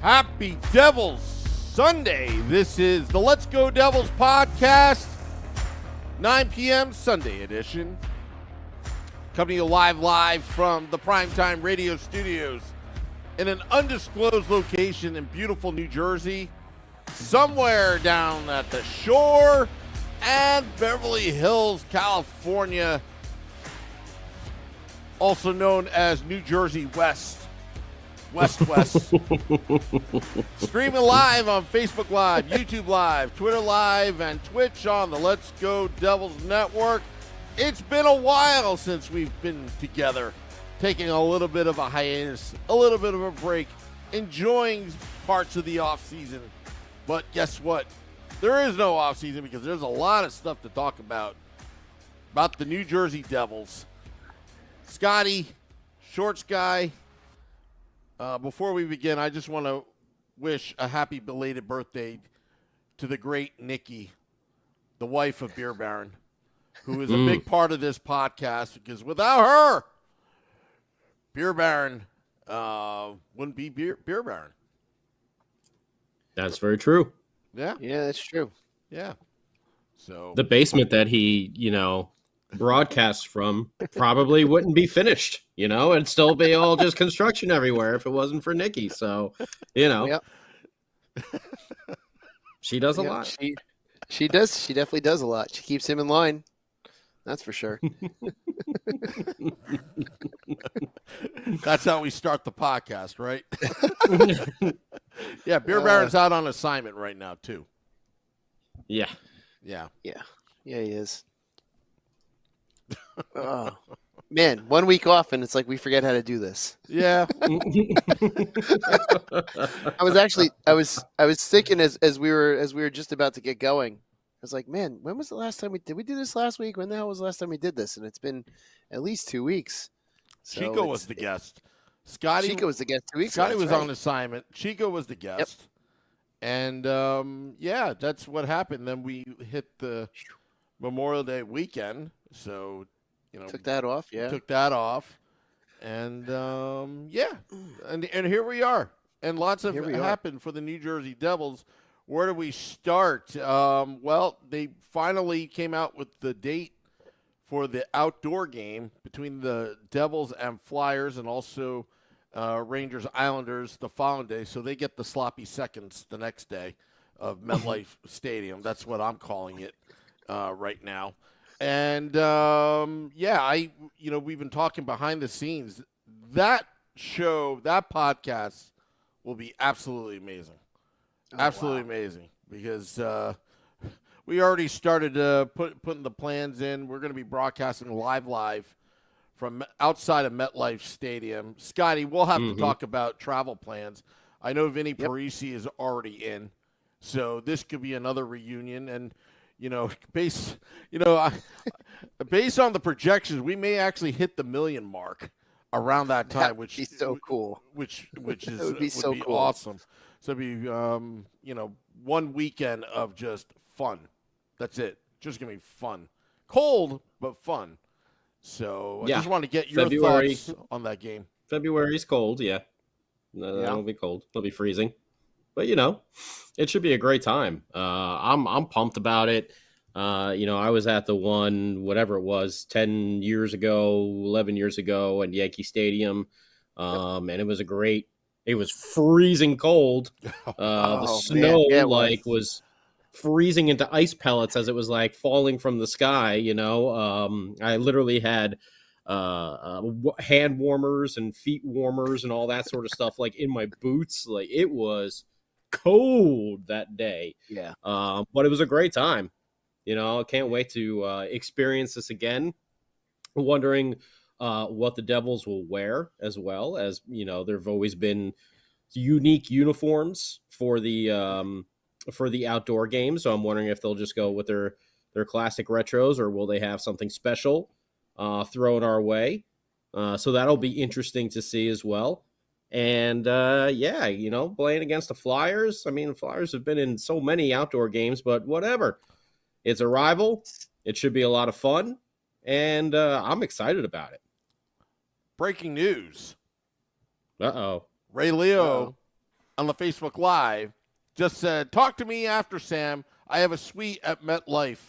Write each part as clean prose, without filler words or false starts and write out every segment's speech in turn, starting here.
Happy Devils Sunday. This is the Let's Go Devils podcast, 9 p.m. Sunday edition. Coming to you live from the Primetime Radio Studios in an undisclosed location in beautiful New Jersey, somewhere down at the shore and Beverly Hills, California, also known as New Jersey West. West. Streaming live on Facebook Live, YouTube Live, Twitter Live, and Twitch on the Let's Go Devils Network. It's been a while since we've been together, taking a little bit of a hiatus, a little bit of a break, enjoying parts of the offseason. But guess what? There is no offseason because there's a lot of stuff to talk about the New Jersey Devils. Scotty, Shorts Guy. Before we begin, I just want to wish a happy belated birthday to the great Nikki, the wife of Beer Baron, who is a big part of this podcast, because without her, Beer Baron wouldn't be Beer Baron. That's very true. Yeah. Yeah, that's true. Yeah. So the basement that he, broadcasts from probably wouldn't be finished, it'd still be all just construction everywhere if it wasn't for Nikki. So, Yep. She does a lot. She does. She definitely does a lot. She keeps him in line. That's for sure. That's how we start the podcast, right? Yeah, Beer Baron's out on assignment right now, too. Yeah. Yeah, he is. Oh, man, 1 week off and it's like we forget how to do this. Yeah. I was thinking as we were just about to get going. I was like, man, when was the last time we do this last week? When the hell was the last time we did this? And it's been at least 2 weeks. So Chico was the guest. Chico was the guest 2 weeks. Scotty was on assignment. Chico was the guest. Yep. And that's what happened. Then we hit the Memorial Day weekend. So, took that off. Yeah. Took that off. And and here we are. And lots of happened for the New Jersey Devils. Where do we start? Well, they finally came out with the date for the outdoor game between the Devils and Flyers, and also Rangers Islanders the following day. So they get the sloppy seconds the next day of MetLife Stadium. That's what I'm calling it right now. And we've been talking behind the scenes. That show, that podcast, will be absolutely amazing. Absolutely amazing, because we already started putting the plans in. We're going to be broadcasting live from outside of MetLife Stadium. Scotty, we'll have to talk about travel plans. I know Vinny Parisi is already in, so this could be another reunion. And based on the projections, we may actually hit the 1 million mark around that time, which would be so cool. Which is would be so cool. Awesome. So it'd be 1 weekend of just fun. That's it. Just gonna be fun. Cold but fun. So I just want to get your thoughts on that game. February's cold, yeah. It'll be cold. It'll be freezing. But it should be a great time. I'm pumped about it. I was at the one, whatever it was, 10 years ago, 11 years ago at Yankee Stadium. And it was it was freezing cold. The snow was freezing into ice pellets as it was falling from the sky. I literally had hand warmers and feet warmers and all that sort of stuff in my boots. It was cold that day. Yeah. But it was a great time. I can't wait to experience this again. Wondering what the Devils will wear, as well as, there have always been unique uniforms for the outdoor games. So I'm wondering if they'll just go with their classic retros, or will they have something special thrown our way? So that'll be interesting to see as well. And playing against the Flyers. I mean, the Flyers have been in so many outdoor games, but whatever. It's a rival. It should be a lot of fun. And I'm excited about it. Breaking news. Uh-oh. Ray Leo on the Facebook Live just said, "Talk to me after, Sam. I have a suite at MetLife,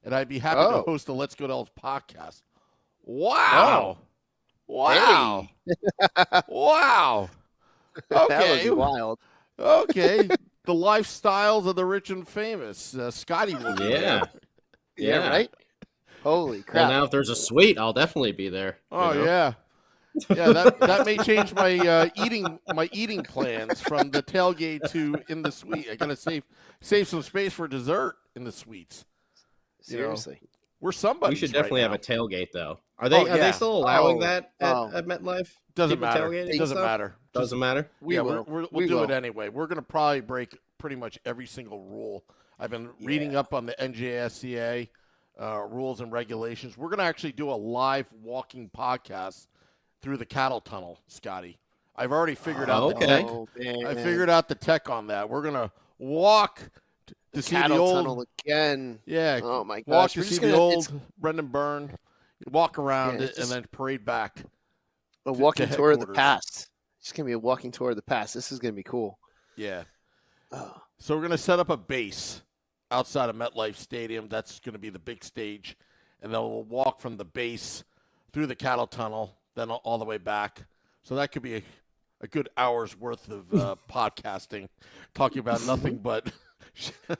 and I'd be happy to host a Let's Go Devils podcast." Wow. Wow. Wow. Okay. That was wild. Okay. The lifestyles of the rich and famous. Scotty will be there. Yeah, right? Holy crap. Well, now if there's a suite, I'll definitely be there. Oh, yeah. Yeah, that may change my eating plans from the tailgate to in the suite. I gotta save some space for dessert in the suites. Seriously, we're somebody. We should definitely have a tailgate, though. Are they still allowing that at MetLife? Doesn't matter. It doesn't matter. Doesn't matter. We'll do it anyway. We're gonna probably break pretty much every single rule. I've been reading up on the NJSCA rules and regulations. We're gonna actually do a live walking podcast through the cattle tunnel, Scotty. I've already figured out the tech. I figured out the tech on that. We're gonna walk to see the old tunnel again. Yeah. Oh my gosh. Walk to see the old Brendan Byrne. Walk around it and then parade back. A walking tour of the past. It's gonna be a walking tour of the past. This is gonna be cool. Yeah. So we're gonna set up a base outside of MetLife Stadium. That's gonna be the big stage, and then we'll walk from the base through the cattle tunnel, then all the way back. So that could be a good hour's worth of podcasting, talking about nothing but.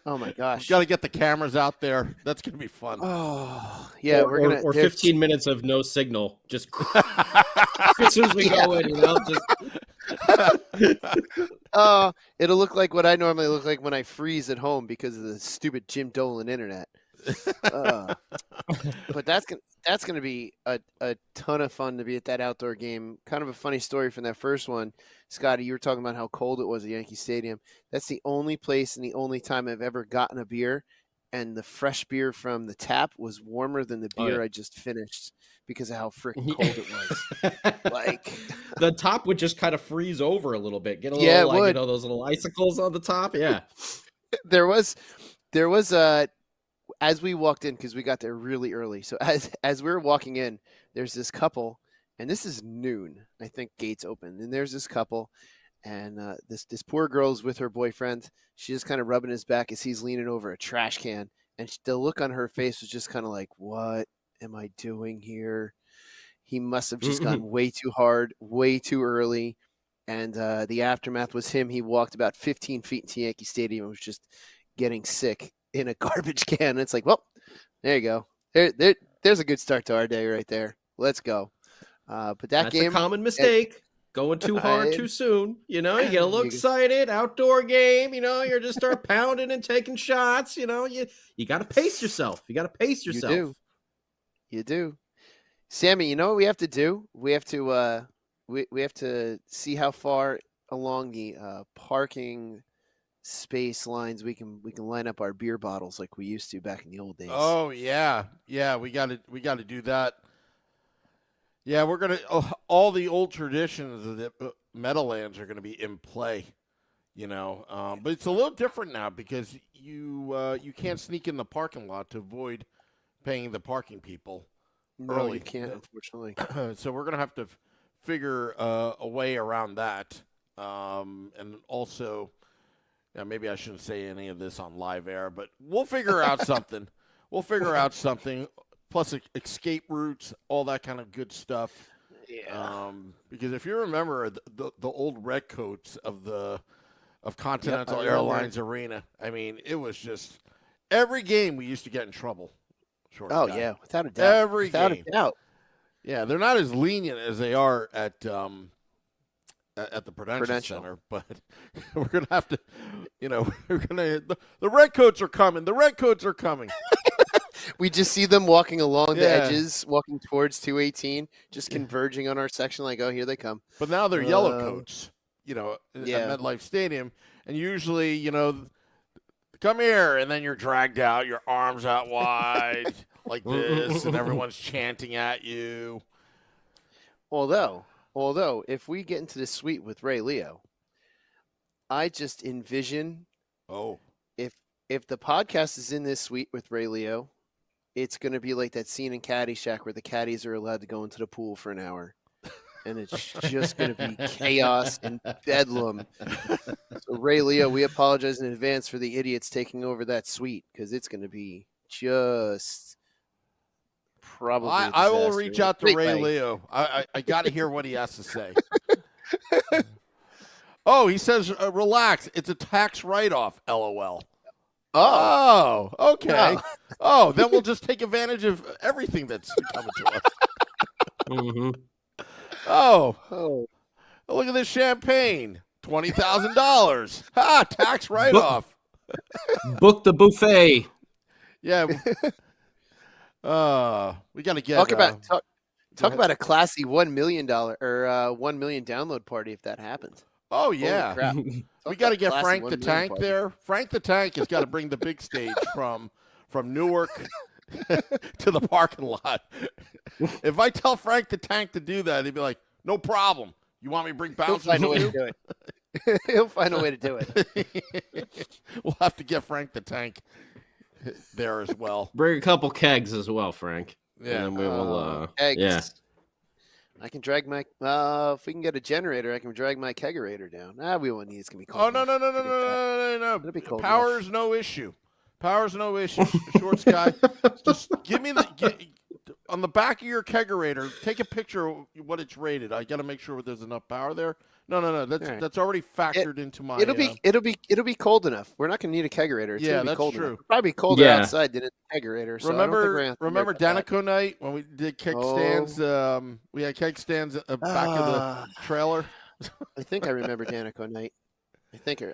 Oh my gosh! Got to get the cameras out there. That's gonna be fun. Oh yeah, we're gonna or 15 minutes of no signal. Just as soon as we go in, it'll look like what I normally look like when I freeze at home because of the stupid Jim Dolan internet. But that's gonna be a ton of fun to be at that outdoor game. Kind of a funny story from that first one, Scotty. You were talking about how cold it was at Yankee Stadium. That's the only place and the only time I've ever gotten a beer, and the fresh beer from the tap was warmer than the beer I just finished because of how freaking cold it was. Like the top would just kind of freeze over a little bit. Get a little those little icicles on the top. Yeah, there was as we walked in, because we got there really early. So as we were walking in, there's this couple, and this is noon. I think gates open, and there's this couple, and this poor girl's with her boyfriend. She's just kind of rubbing his back as he's leaning over a trash can, and the look on her face was just kind of like, "What am I doing here?" He must have just gone way too hard, way too early, and the aftermath was him. He walked about 15 feet into Yankee Stadium and was just getting sick in a garbage can. It's like, well, there you go. There's a good start to our day right there. Let's go. But that's game, a common mistake. Going too hard too soon. You get a little excited. Outdoor game. You just start pounding and taking shots. You got to pace yourself. You do. Sammy, you know what we have to do? We have to we have to see how far along the parking space lines we can line up our beer bottles like we used to back in the old days. Oh yeah, we got to do that. Yeah, we're gonna all the old traditions of the Meadowlands are gonna be in play, but it's a little different now because you can't sneak in the parking lot to avoid paying the parking people. No, early. You can't, unfortunately. So we're gonna have to figure a way around that, and also. Yeah, maybe I shouldn't say any of this on live air, but we'll figure out something. Plus escape routes, all that kind of good stuff. Yeah. Because if you remember the old red coats of Continental Airlines Arena, I mean, it was just every game we used to get in trouble. Yeah, without a doubt. Without a doubt. Yeah, they're not as lenient as they are at the Prudential Center, but we're going to have to, the red coats are coming. The red coats are coming. We just see them walking along the edges, walking towards 218, just converging on our section like, oh, here they come. But now they're yellow coats, at MetLife Stadium. And usually, come here, and then you're dragged out, your arms out wide like this, and everyone's chanting at you. Although, if we get into the suite with Ray Leo, I just envision if the podcast is in this suite with Ray Leo, it's going to be like that scene in Caddyshack where the caddies are allowed to go into the pool for an hour. and it's just going to be chaos and bedlam. So Ray Leo, we apologize in advance for the idiots taking over that suite because it's going to be just probably. I will reach out to Ray way. Leo. I got to hear what he has to say. Oh, he says, relax. It's a tax write-off, LOL. Oh, okay. Wow. Oh, then we'll just take advantage of everything that's coming to us. Mm-hmm. Oh, look at this champagne. $20,000. Ha, tax write-off. Book the buffet. Yeah. We got to get. Talk about a classy $1 million or 1 million download party if that happens. Oh yeah. Crap. We got to get Classy Frank 1 the million Tank party. there. Frank the Tank has got to bring the big stage from Newark to the parking lot. If I tell Frank the Tank to do that, he'd be like, "No problem. You want me to bring He'll bouncers find a way with to you?" do it. He'll find a way to do it. We'll have to get Frank the Tank there as well. Bring a couple kegs as well, Frank. Yeah. And we will. Eggs. Yeah. I can drag my. If we can get a generator, I can drag my kegerator down. We won't need. It's gonna be cold. Oh no. It'll be cold Power is no issue. Power's no issue. Short Sky. Just give me on the back of your kegerator. Take a picture of what it's rated. I got to make sure there's enough power there. No. That's already factored into my. It'll be cold enough. We're not gonna need a kegerator. It's gonna be that's cold true. enough. Probably colder Yeah. outside than in the kegerator. So I don't think we're gonna have to worry Remember about that. Danico night when we did keg stands? We had keg stands at the back of the trailer. I think I remember Danico night.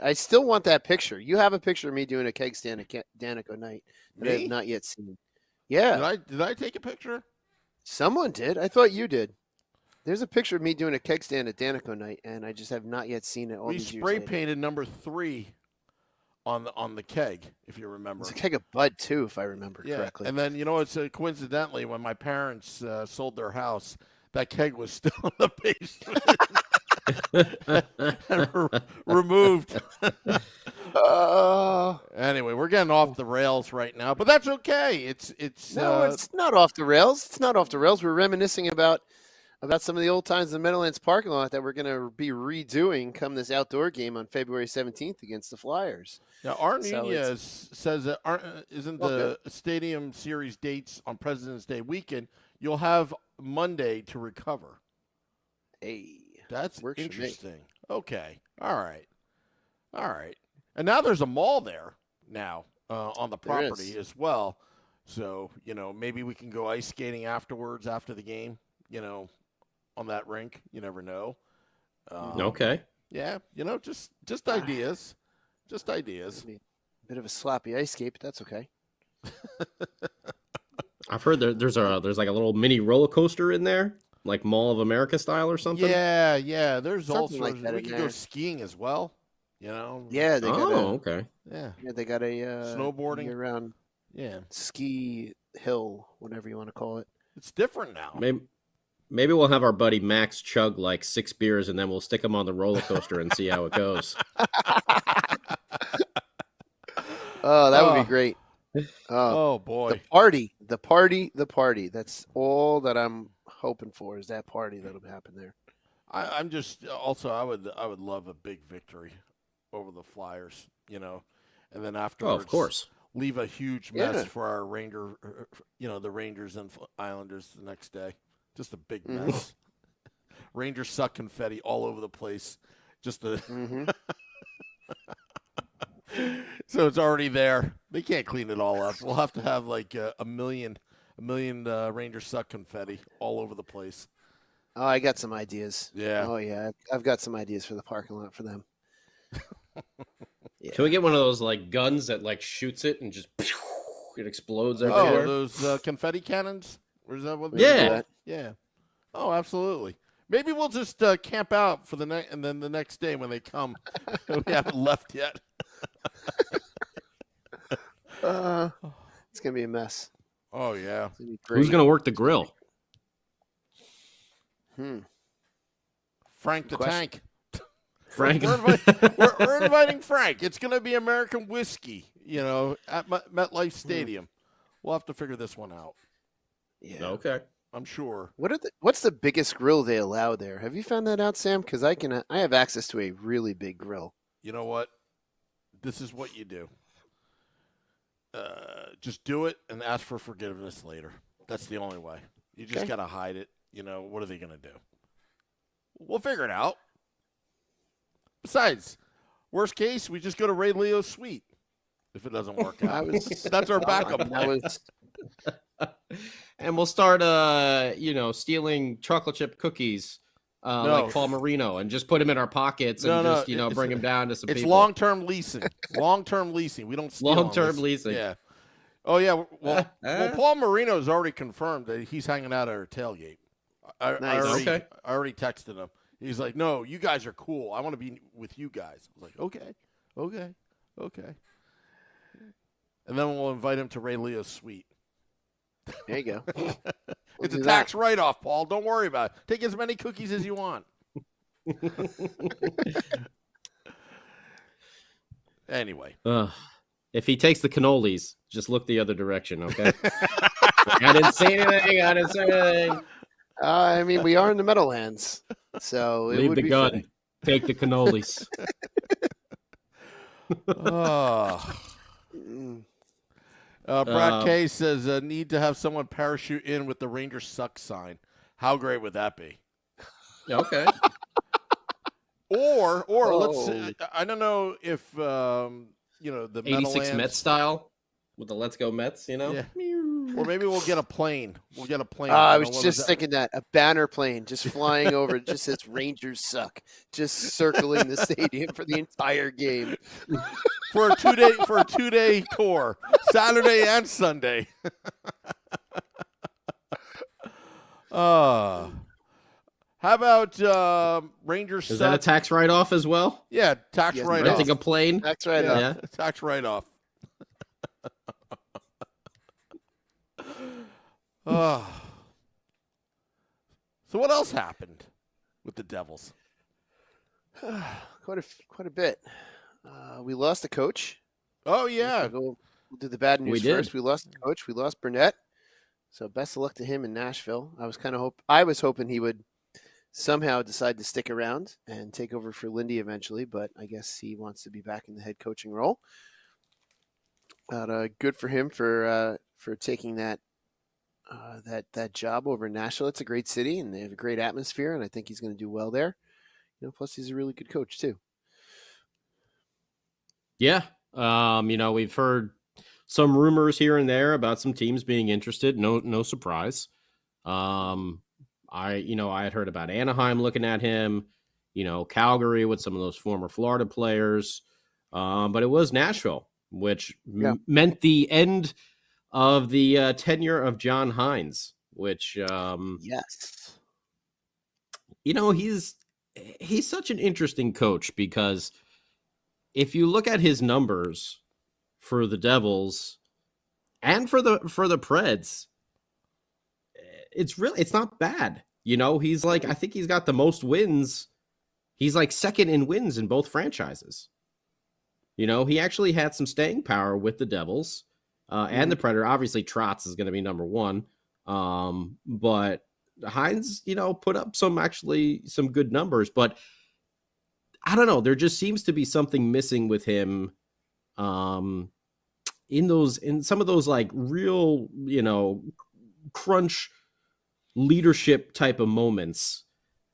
I still want that picture. You have a picture of me doing a keg stand at Danico night that I Me? have not yet seen. Yeah, Did I take a picture? someone did. I thought you did. There's a picture of me doing a keg stand at Danico night, and I just have not yet seen it. All We these years spray later. painted number 3 on the keg, if you remember. It's a keg of Bud too, if I remember Yeah, correctly. and then it's coincidentally when my parents sold their house, that keg was still in the basement and removed. Anyway, we're getting off the rails right now, but that's okay. It's It's not off the rails. It's not off the rails. We're reminiscing about some of the old times in the Meadowlands parking lot that we're going to be redoing come this outdoor game on February 17th against the Flyers. Now, Art So Nunez says that isn't the Stadium Series dates on President's Day weekend. You'll have Monday to recover. Hey, That's works for me. interesting. Okay. All right. And now there's a mall there now on the There property is. as well. So, maybe we can go ice skating afterwards after the game, on that rink. You never know. Okay. Yeah, just ideas. Just ideas. A bit of a sloppy ice skate, but that's okay. I've heard there's like a little mini roller coaster in there, like Mall of America style or something. Yeah. There's all Something sorts. like that We in could go there. skiing as well. Yeah, they got okay. Yeah. they got a Snowboarding. year-round Yeah. ski hill, whatever you want to call it. It's different now. Maybe we'll have our buddy Max chug like 6 beers and then we'll stick him on the roller coaster and see how it goes. Oh, that would be great. Oh boy. The party. That's all that I'm hoping for is that party that'll happen there. I'm just also I would love a big victory over the Flyers, and then afterwards, of course, leave a huge mess Yeah. for our the Rangers and Islanders the next day. Just a big mess. Rangers suck confetti all over the place. Just a so it's already there. They can't clean it all up. We'll have to have like a million Rangers suck confetti all over the place. Oh, I got some ideas. Yeah. Oh yeah, I've got some ideas for the parking lot for them. Can we get one of those like guns that like shoots it and just it explodes Oh, everywhere? those confetti cannons? Or is that what? Yeah. Yeah. Oh, absolutely. Maybe we'll just camp out for the night, and then the next day when they come, we haven't left yet. It's gonna be a mess. Oh yeah. It's gonna be great. Who's gonna work the grill? Frank the question. Tank. Frank. We're inviting Frank. It's going to be American whiskey, at MetLife Stadium. We'll have to figure this one out. Yeah. Okay. I'm sure. What's the biggest grill they allow there? Have you found that out, Sam? Because I have access to a really big grill. You know what? This is what you do. Just do it and ask for forgiveness later. That's the only way. You just got to hide it. What are they going to do? We'll figure it out. Besides, worst case, we just go to Ray Leo's suite if it doesn't work out. That's our backup plan. And we'll start, stealing chocolate chip cookies like Paul Marino and just put them in our pockets and bring them down to some people. It's long-term leasing. Long-term leasing. We don't steal long-term leasing. Yeah. Oh, yeah. Well, Paul Marino's already confirmed that he's hanging out at our tailgate. I already texted him. He's like, no, you guys are cool. I want to be with you guys. I was like, okay. And then we'll invite him to Ray Leo's suite. There you go. It's a tax write-off, Paul. Don't worry about it. Take as many cookies as you want. Anyway. If he takes the cannolis, just look the other direction, okay? I didn't say anything. I mean, we are in the Meadowlands, so it leave would the be gun. funny. Take the cannolis. Brad K says, need to have someone parachute in with the Rangers suck sign. How great would that be? Okay. Or let's say, I don't know if, the 86 Meadowlands, Mets style with the Let's Go Mets, Yeah. Or maybe we'll get a plane. I was just thinking that. A banner plane just flying over. It just says Rangers suck. Just circling the stadium for the entire game. For a 2-day tour. Saturday and Sunday. How about Rangers Is suck? that a tax write-off as well? Yeah, tax write-off. Renting a plane? Tax write-off. Yeah. Tax write-off. So what else happened with the Devils? Quite a bit. We lost a coach. Oh yeah. We'll do the bad news first. We lost the coach. We lost Burnett. So best of luck to him in Nashville. I was hoping he would somehow decide to stick around and take over for Lindy eventually, but I guess he wants to be back in the head coaching role. Good for him for taking that job over in Nashville. It's a great city and they have a great atmosphere, and I think he's going to do well there. Plus he's a really good coach too. Yeah. We've heard some rumors here and there about some teams being interested. No surprise. I had heard about Anaheim looking at him, Calgary with some of those former Florida players. But it was Nashville, which meant the end of the tenure of John Hines, which, yes, he's such an interesting coach because if you look at his numbers for the Devils and for the Preds, it's not bad. He's like, I think he's got the most wins. He's like second in wins in both franchises. He actually had some staying power with the Devils and the Predator. Obviously, Trotz is going to be number one. But Hines, put up some good numbers. But I don't know. There just seems to be something missing with him in some of those like real, crunch leadership type of moments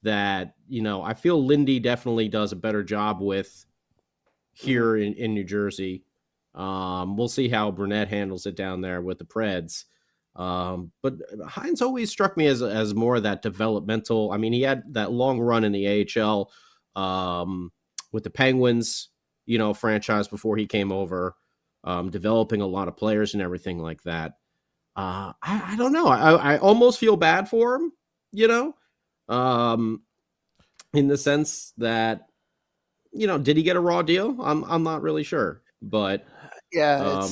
that, I feel Lindy definitely does a better job with here in New Jersey. We'll see how Burnett handles it down there with the Preds. But Hines always struck me as more of that developmental. I mean, he had that long run in the AHL with the Penguins, franchise before he came over, developing a lot of players and everything like that. I don't know. I almost feel bad for him, in the sense that, did he get a raw deal? I'm not really sure, but yeah,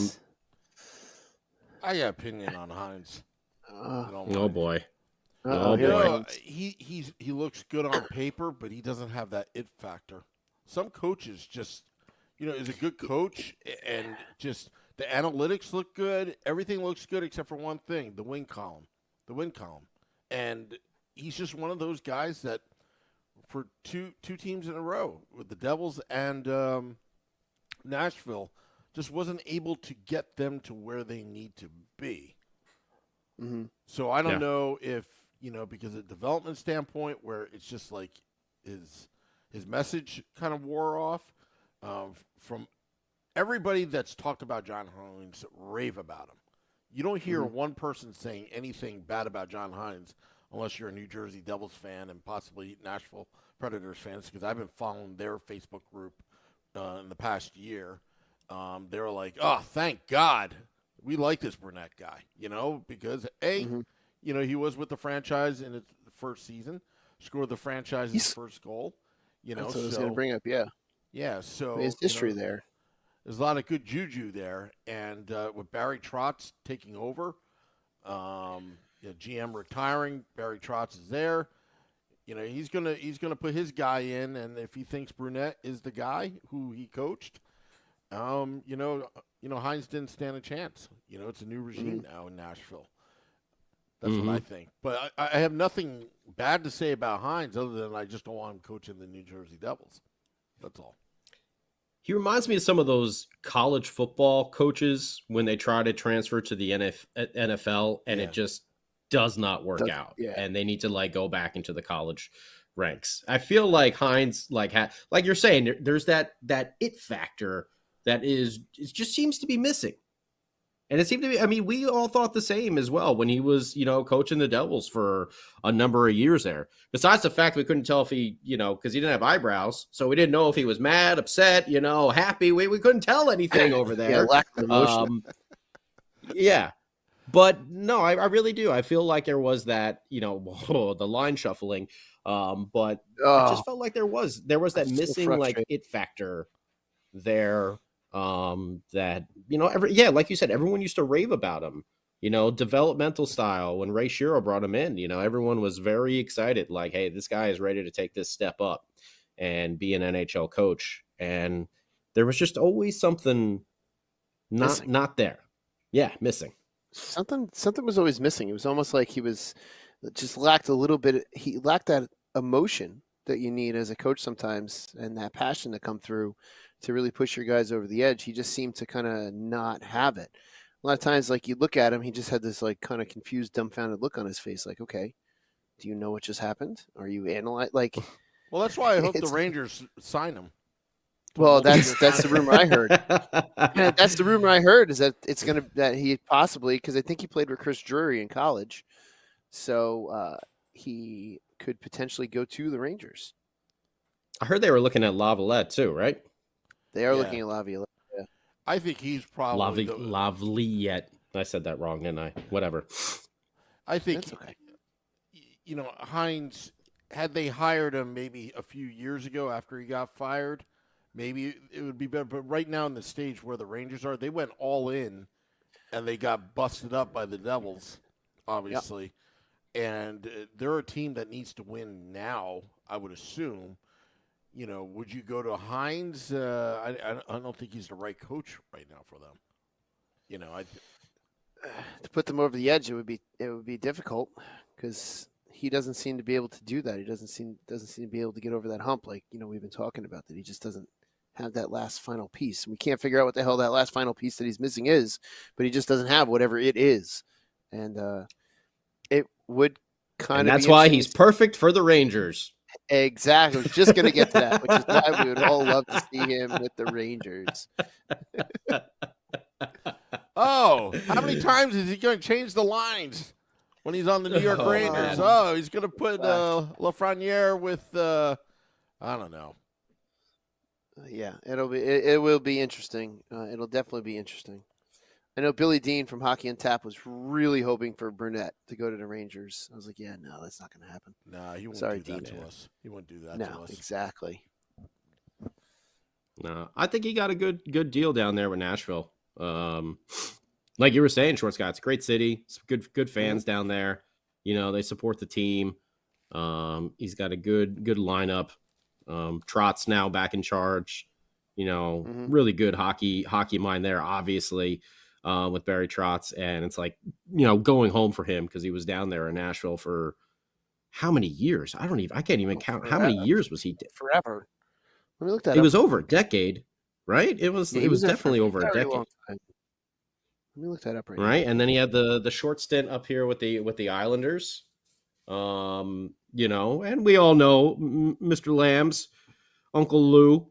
I got opinion on Hines. Oh boy. He looks good on paper, but he doesn't have that it factor. Some coaches just, is a good coach and just the analytics look good. Everything looks good except for one thing, the win column. And he's just one of those guys that for two teams in a row with the Devils and Nashville just wasn't able to get them to where they need to be. Mm-hmm. So I don't know if, because of a development standpoint where it's just like his message kind of wore off from everybody that's talked about John Hines rave about him. You don't hear one person saying anything bad about John Hines unless you're a New Jersey Devils fan and possibly Nashville Predators fans, because I've been following their Facebook group in the past year. They were like, oh, thank God. We like this Burnett guy, because he was with the franchise in its first season, scored the franchise's first goal, That's what I was going to bring up, yeah. Yeah, so his history there. There's a lot of good juju there, and with Barry Trotz taking over, GM retiring, Barry Trotz is there. He's gonna put his guy in, and if he thinks Burnett is the guy who he coached, Hines didn't stand a chance. It's a new regime now in Nashville. That's what I think. But I have nothing bad to say about Hines other than I just don't want him coaching the New Jersey Devils. That's all. He reminds me of some of those college football coaches when they try to transfer to the NFL and it just does not work out. Yeah. And they need to go back into the college ranks. I feel like Hines, like you're saying, there's that it factor that it just seems to be missing. And it seemed to be, we all thought the same as well when he was, coaching the Devils for a number of years there. Besides the fact we couldn't tell if he, because he didn't have eyebrows. So we didn't know if he was mad, upset, happy. We couldn't tell anything over there. Lack of emotion. Yeah. But no, I really do. I feel like there was that, the line shuffling. But I just felt like there was that missing, it factor there. That, like you said, everyone used to rave about him, developmental style. When Ray Shero brought him in, everyone was very excited. Like, hey, this guy is ready to take this step up and be an NHL coach. And there was just always something not there. Yeah. Missing. Something was always missing. It was almost like he was just lacked a little bit. He lacked that emotion that you need as a coach sometimes, and that passion to come through to really push your guys over the edge. He just seemed to kind of not have it. A lot of times, you look at him, he just had this kind of confused, dumbfounded look on his face. Like, okay, do you know what just happened? Are you analyzing? Well, that's why I hope the Rangers sign him. Well, that's the rumor I heard. That's the rumor I heard, is that that he possibly, because I think he played with Chris Drury in college, so he could potentially go to the Rangers. I heard they were looking at Lavalette too, right? They are looking at Laviolette. Yeah. I think he's probably Laviolette. I said that wrong, didn't I? Whatever. I think that's okay. Hines, had they hired him maybe a few years ago after he got fired, maybe it would be better. But right now in the stage where the Rangers are, they went all in, and they got busted up by the Devils, obviously. Yep. And they're a team that needs to win now, I would assume. Would you go to Hines? I don't think he's the right coach right now for them. To put them over the edge, it would be difficult because he doesn't seem to be able to do that. He doesn't seem to be able to get over that hump, like we've been talking about. That he just doesn't have that last final piece. We can't figure out what the hell that last final piece that he's missing is, but he just doesn't have whatever it is, and it would kind of. That's why he's perfect for the Rangers. Exactly. I was just going to get to that, which is why we would all love to see him with the Rangers. Oh, how many times is he going to change the lines when he's on the New York Rangers? Man. He's going to put Lafreniere with, I don't know. Yeah, it will be interesting. It'll definitely be interesting. I know Billy Dean from Hockey on Tap was really hoping for Burnett to go to the Rangers. I was like, yeah, no, that's not going to happen. No, he won't do that to us. He won't do that to us. No, exactly. No, I think he got a good deal down there with Nashville. Like you were saying, Short Scott, it's a great city. It's good fans down there. They support the team. He's got a good lineup. Trotz now back in charge. Really good hockey mind there, obviously. with Barry Trotz, and it's like, going home for him because he was down there in Nashville for how many years? I can't even count. How many years was he? Forever. Let me look that It up. was over a decade, right? It was definitely over a decade. Long time. Let me look that up right Right, now. and then he had the short stint up here with the Islanders, and we all know Mr. Lamb's Uncle Lou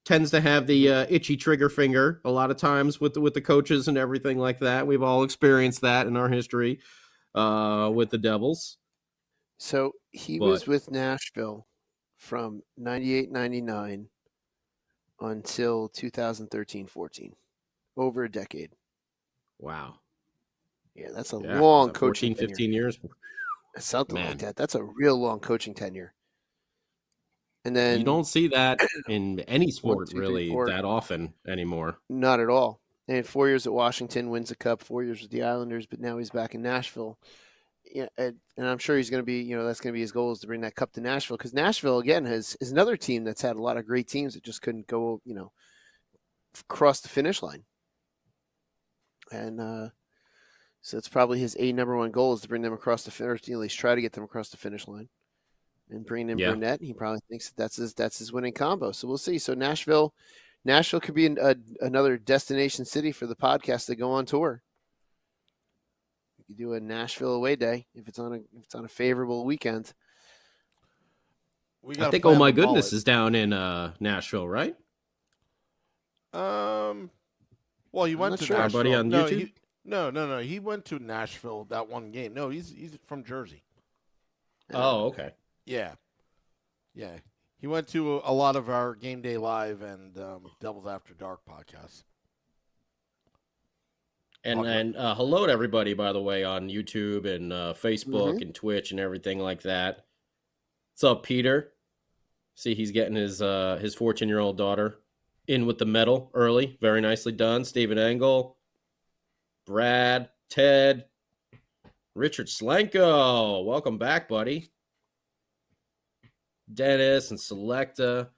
tends to have the itchy trigger finger a lot of times with the coaches and everything like that. We've all experienced that in our history with the Devils. So he was with Nashville from 98-99 until 2013-14, over a decade. Wow. Yeah, that's a long coaching 14, 15 years. Something like that. That's a real long coaching tenure. And then you don't see that in any sport really that often anymore. Not at all. And 4 years at Washington, wins a cup, 4 years with the Islanders, but now he's back in Nashville. Yeah, and I'm sure he's going to be, that's going to be his goal, is to bring that cup to Nashville, because Nashville again is another team that's had a lot of great teams that just couldn't go, cross the finish line. And so it's probably his number one goal, is to bring them across the finish, at least try to get them across the finish line, and bring in Burnett. He probably thinks that's his winning combo. So we'll see. So Nashville could be another destination city for the podcast to go on tour. You do a Nashville away day if it's on a favorable weekend. I think Oh My Goodness is down in Nashville, right? Well, he went to Nashville. Our buddy on YouTube? No. He went to Nashville that one game. No, he's from Jersey. Oh, okay. Yeah. He went to a lot of our Game Day Live and Devils After Dark podcasts. And hello to everybody, by the way, on YouTube and Facebook and Twitch and everything like that. What's up, Peter? See, he's getting his 14-year-old daughter in with the medal early. Very nicely done. Stephen Engel, Brad, Ted, Richard Slenko. Welcome back, buddy. Dennis and Selecta.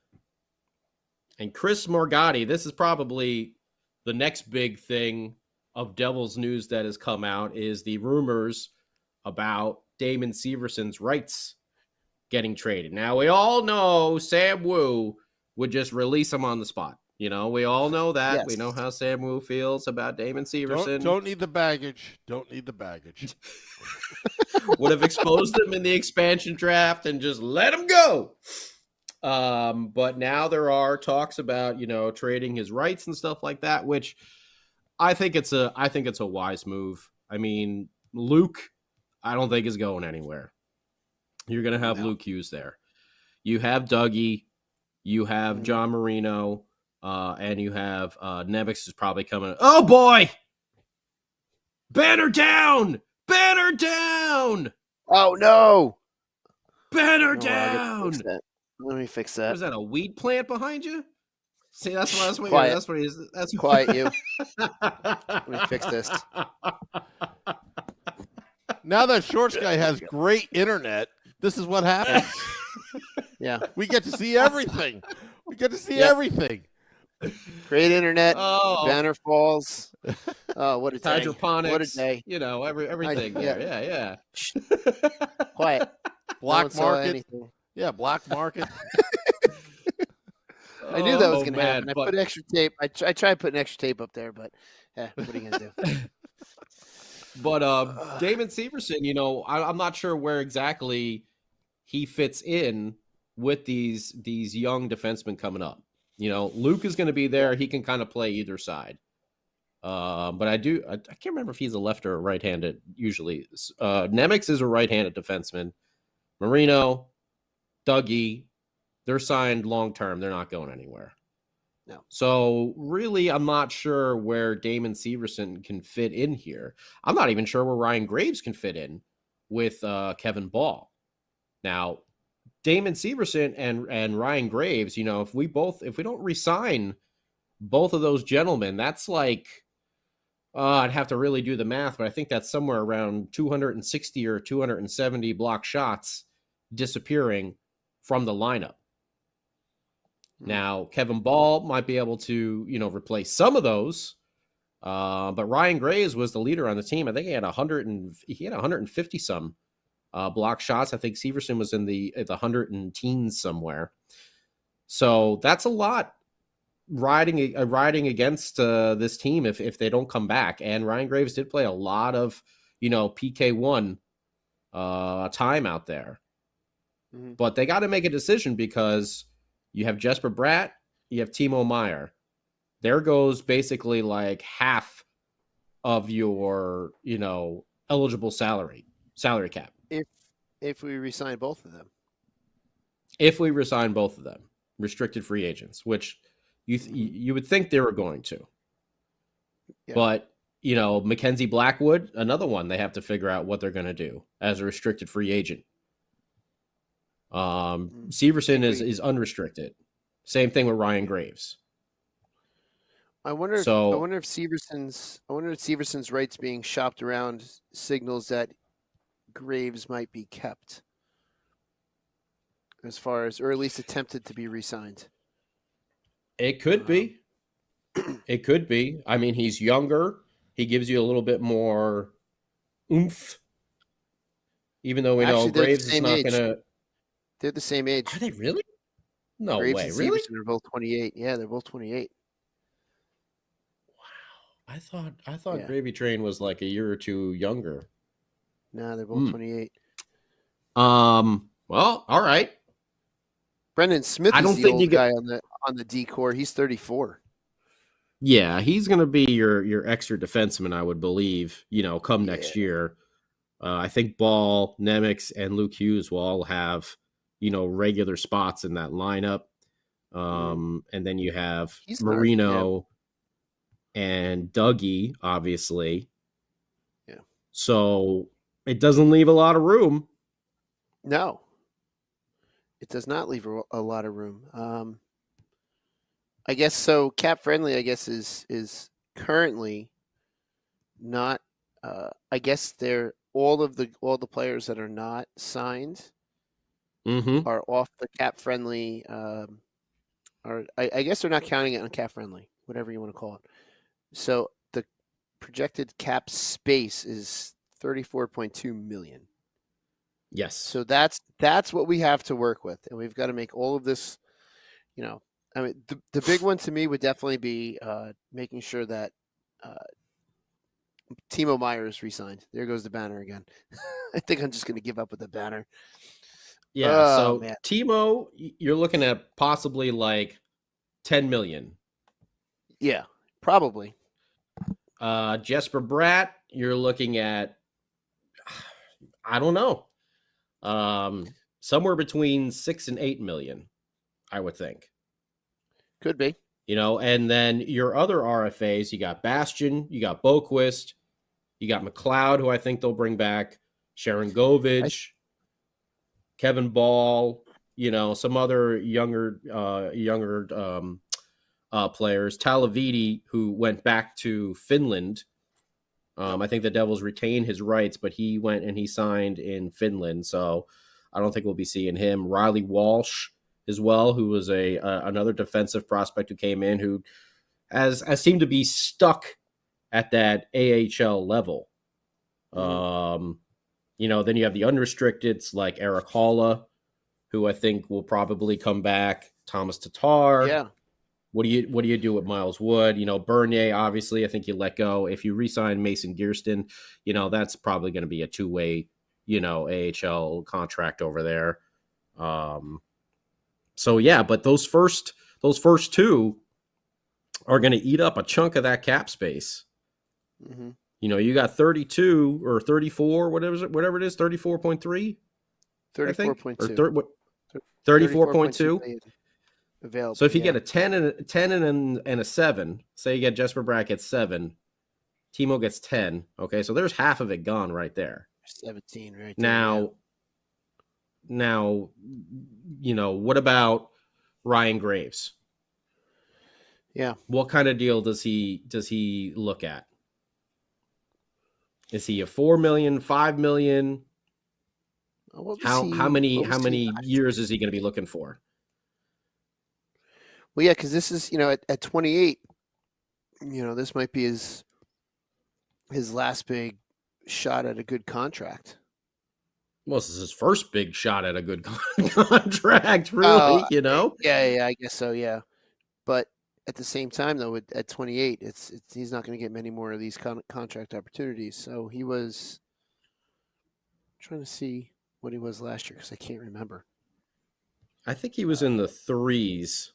And Chris Morgatti. This is probably the next big thing of Devils news that has come out, is the rumors about Damon Severson's rights getting traded. Now, we all know Sam Wu would just release him on the spot. We all know that. Yes. We know how Sam Wu feels about Damon Severson. Don't need the baggage. Would have exposed him in the expansion draft and just let him go. But now there are talks about, trading his rights and stuff like that, which I think it's a wise move. I mean, Luke, I don't think is going anywhere. You're going to have Luke Hughes there. You have Dougie, you have John Marino, and you have Nemec is probably coming. Oh boy! Banner down! Banner down! Oh no! Banner down! Let me fix that. Was that a weed plant behind you? See, that's what quiet. That's what he's. That's quiet. You. Let me fix this. Now that Shorts Guy has great internet, this is what happens. Yeah, we get to see everything. Everything. Great internet. Banner falls. Oh, what a day! Hydroponics. What a day! Everything there. Yeah. Quiet. Black market. Yeah, black market. I knew that was going to happen. I put extra tape. I tried putting extra tape up there, but what are you going to do? But Damon Severson, I'm not sure where exactly he fits in with these young defensemen coming up. Luke is going to be there. He can kind of play either side. But I can't remember if he's a left or a right-handed usually. Nemec is a right-handed defenseman. Marino, Dougie, they're signed long-term. They're not going anywhere. No. So really, I'm not sure where Damon Severson can fit in here. I'm not even sure where Ryan Graves can fit in with Kevin Ball. Now, Damon Severson and Ryan Graves, if we don't re-sign both of those gentlemen, that's like, I'd have to really do the math, but I think that's somewhere around 260 or 270 block shots disappearing from the lineup. Now, Kevin Ball might be able to, replace some of those, But Ryan Graves was the leader on the team. I think he had 150 some block shots. I think Severson was in the 100 and teens somewhere. So that's a lot riding against this team if they don't come back. And Ryan Graves did play a lot of PK1 time out there. Mhm. But they got to make a decision because you have Jesper Bratt, you have Timo Meyer. There goes basically like half of your eligible salary cap. If we resign both of them. If we resign both of them, restricted free agents, which you would think they were going to. Yeah. But, Mackenzie Blackwood, another one they have to figure out what they're going to do as a restricted free agent. Severson is unrestricted. Same thing with Ryan Graves. I wonder if Severson's rights being shopped around signals that Graves might be kept, as far as, or at least attempted to be re-signed. It could be. It could be. I mean, he's younger. He gives you a little bit more oomph. Even though we know Graves is not going to. They're the same age. Are they really? No Graves way. And really? Severson are both 28. Yeah, they're both 28. Wow. I thought Gravy Train was like a year or two younger. No, they're both 28. Well, all right. Brendan Smith is the old guy on the D core. He's 34. Yeah, he's going to be your extra defenseman, I would believe, come next year. I think Ball, Nemec, and Luke Hughes will all have, regular spots in that lineup. And then you have Marino and Dougie, obviously. Yeah. So it doesn't leave a lot of room. No. It does not leave a lot of room. I guess so. Cap friendly, I guess, is currently not. I guess they're all the players that are not signed are off the cap friendly. Or I guess they're not counting it on cap friendly, whatever you want to call it. So the projected cap space is $34.2 million. Yes. So that's what we have to work with, and we've got to make all of this. I mean, the big one to me would definitely be making sure that Timo Meyer is re-signed. There goes the banner again. I think I'm just going to give up with the banner. Yeah, man. Timo, you're looking at possibly like $10 million. Yeah, probably. Jesper Bratt, you're looking at, I don't know, somewhere between 6 and 8 million, I would think. Could be. And then your other RFAs, you got Bastian, you got Boquist, you got McLeod, who I think they'll bring back, Sharon Govich, Kevin Ball, some other younger players. Talavidi, who went back to Finland. I think the Devils retain his rights, but he went and he signed in Finland, so I don't think we'll be seeing him. Riley Walsh as well, who was another defensive prospect who came in, who has seemed to be stuck at that AHL level. Then you have the unrestricteds like Eric Halla, who I think will probably come back. Thomas Tatar. Yeah. What do you do with Miles Wood? Bernier, obviously, I think you let go. If you re-sign Mason Gearston, that's probably going to be a two-way, AHL contract over there. So yeah, but those first two are going to eat up a chunk of that cap space. Mm-hmm. You got 32 or 34, whatever it is, 34.3? 34.2. 34.2 available. So if you get a 10 and a 7, say you get Jesper Bratt gets 7, Timo gets 10. Okay, so there's half of it gone right there. 17 right there. Now, what about Ryan Graves? Yeah. What kind of deal does he look at? Is he a 4 million, 5 million? How many years is he going to be looking for? Well, yeah, because this is at 28. This might be his his last big shot at a good contract. Well, this is his first big shot at a good contract, Oh, really, you know? yeah, I guess so, yeah. But at the same time, though, at 28, it's he's not going to get many more of these contract opportunities. So he was trying to see what he was last year because I can't remember. I think he was in the threes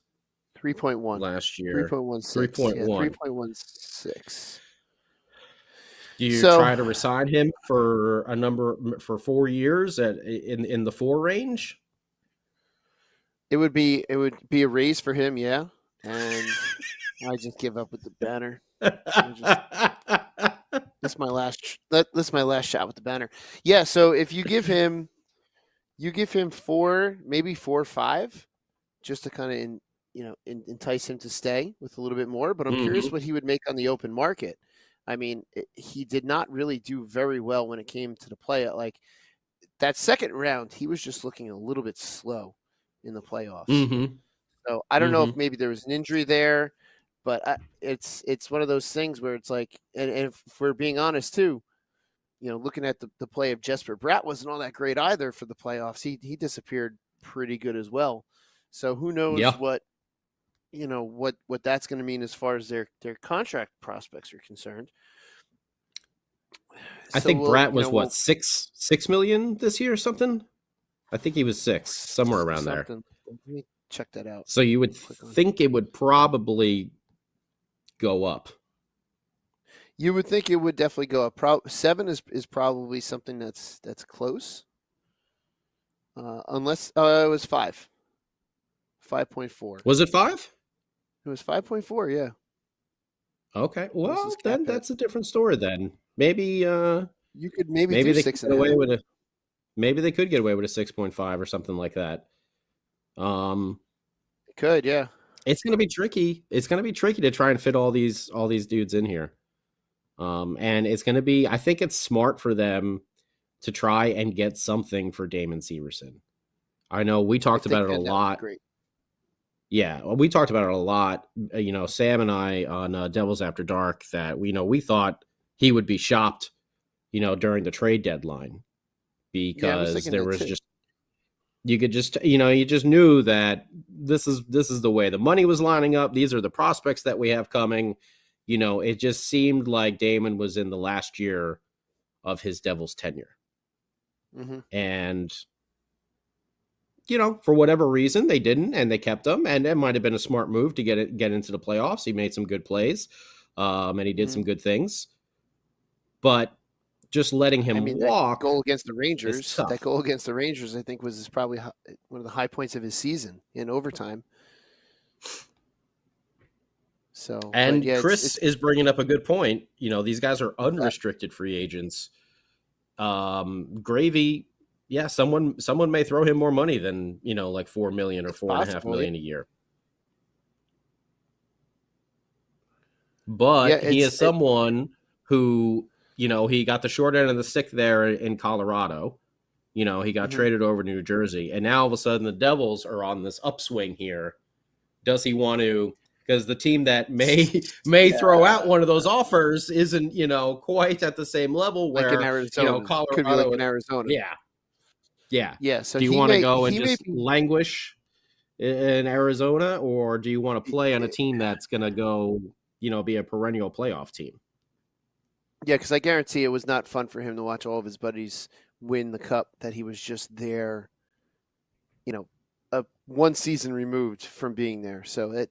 3.1. last year. 3.16. Yeah, 3.1. 3.16. Do you So- try to resign him for for 4 years in the 4 range? It would be a raise for him, yeah. And I just give up with the banner. This is my last shot with the banner. Yeah, so if you give him 4, maybe 4 or 5, just to kind of entice him to stay with a little bit more. But I'm curious what he would make on the open market. I mean, he did not really do very well when it came to the play. Like that second round, he was just looking a little bit slow in the playoffs. So I don't know if maybe there was an injury there, but it's one of those things where it's like, and if we're being honest too, looking at the play of Jesper Bratt wasn't all that great either for the playoffs. He disappeared pretty good as well. So who knows what that's going to mean as far as their contract prospects are concerned. I think Bratt was 6 million this year or something. I think he was 6, somewhere around there. Let me check that out. So you would think it would probably go up. You would think it would definitely go up. 7 is probably something that's close. Unless it was 5. 5.4. Was it 5? It was 5.4, yeah. Okay. Well, then that's a different story then. Maybe you could maybe do they 6 could get away with maybe they could get away with a 6.5 or something like that. Could, yeah. It's going to be tricky. It's going to be tricky to try and fit all these dudes in here. And it's going to be, I think it's smart for them to try and get something for Damon Severson. I know we talked about it a lot. Great. Yeah, we talked about it a lot. Sam and I on Devils After Dark that we thought he would be shopped, during the trade deadline because there was just you just knew that this is the way the money was lining up. These are the prospects that we have coming. It just seemed like Damon was in the last year of his Devils tenure. And, for whatever reason, they didn't, and they kept him. And it might have been a smart move to get into the playoffs. He made some good plays, and he did some good things. But just letting him walk. That goal against the Rangers, I think, was probably one of the high points of his season in overtime. So, and Chris is bringing up a good point. These guys are unrestricted free agents. Gravy, yeah, someone may throw him more money than like $4 million or $4.5 million a year. But he is someone who he got the short end of the stick there in Colorado. He got traded over to New Jersey, and now all of a sudden the Devils are on this upswing here. Does he want to? Because the team that may throw out one of those offers isn't, quite at the same level where, like in Arizona. Colorado could be like in Arizona. Yeah. So do you want to go and just languish in Arizona, or do you want to play on a team that's going to go, be a perennial playoff team? Yeah, because I guarantee it was not fun for him to watch all of his buddies win the cup that he was just there, one season removed from being there. So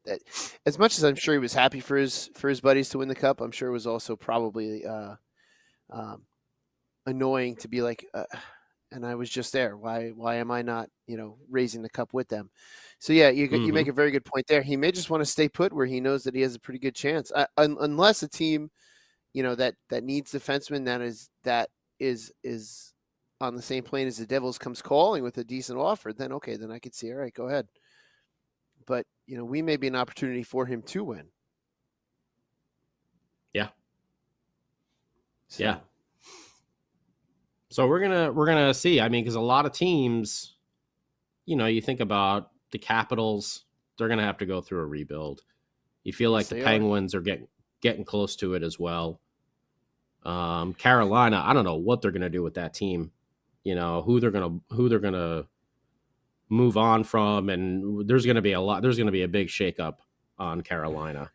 as much as I'm sure he was happy for his buddies to win the cup, I'm sure it was also probably annoying to be like, and I was just there. Why am I not, raising the cup with them? So yeah, you make a very good point there. He may just want to stay put where he knows that he has a pretty good chance, unless a team, that needs defensemen that is on the same plane as the Devils comes calling with a decent offer, then okay, then I could see, all right, go ahead. But, we may be an opportunity for him to win. Yeah. Yeah. So we're going to see. I mean, because a lot of teams, you think about the Capitals, they're going to have to go through a rebuild. You feel like the Penguins are getting close to it as well. Carolina, I don't know what they're gonna do with that team. Who they're gonna move on from, and there's gonna be a lot. There's gonna be a big shakeup on Carolina.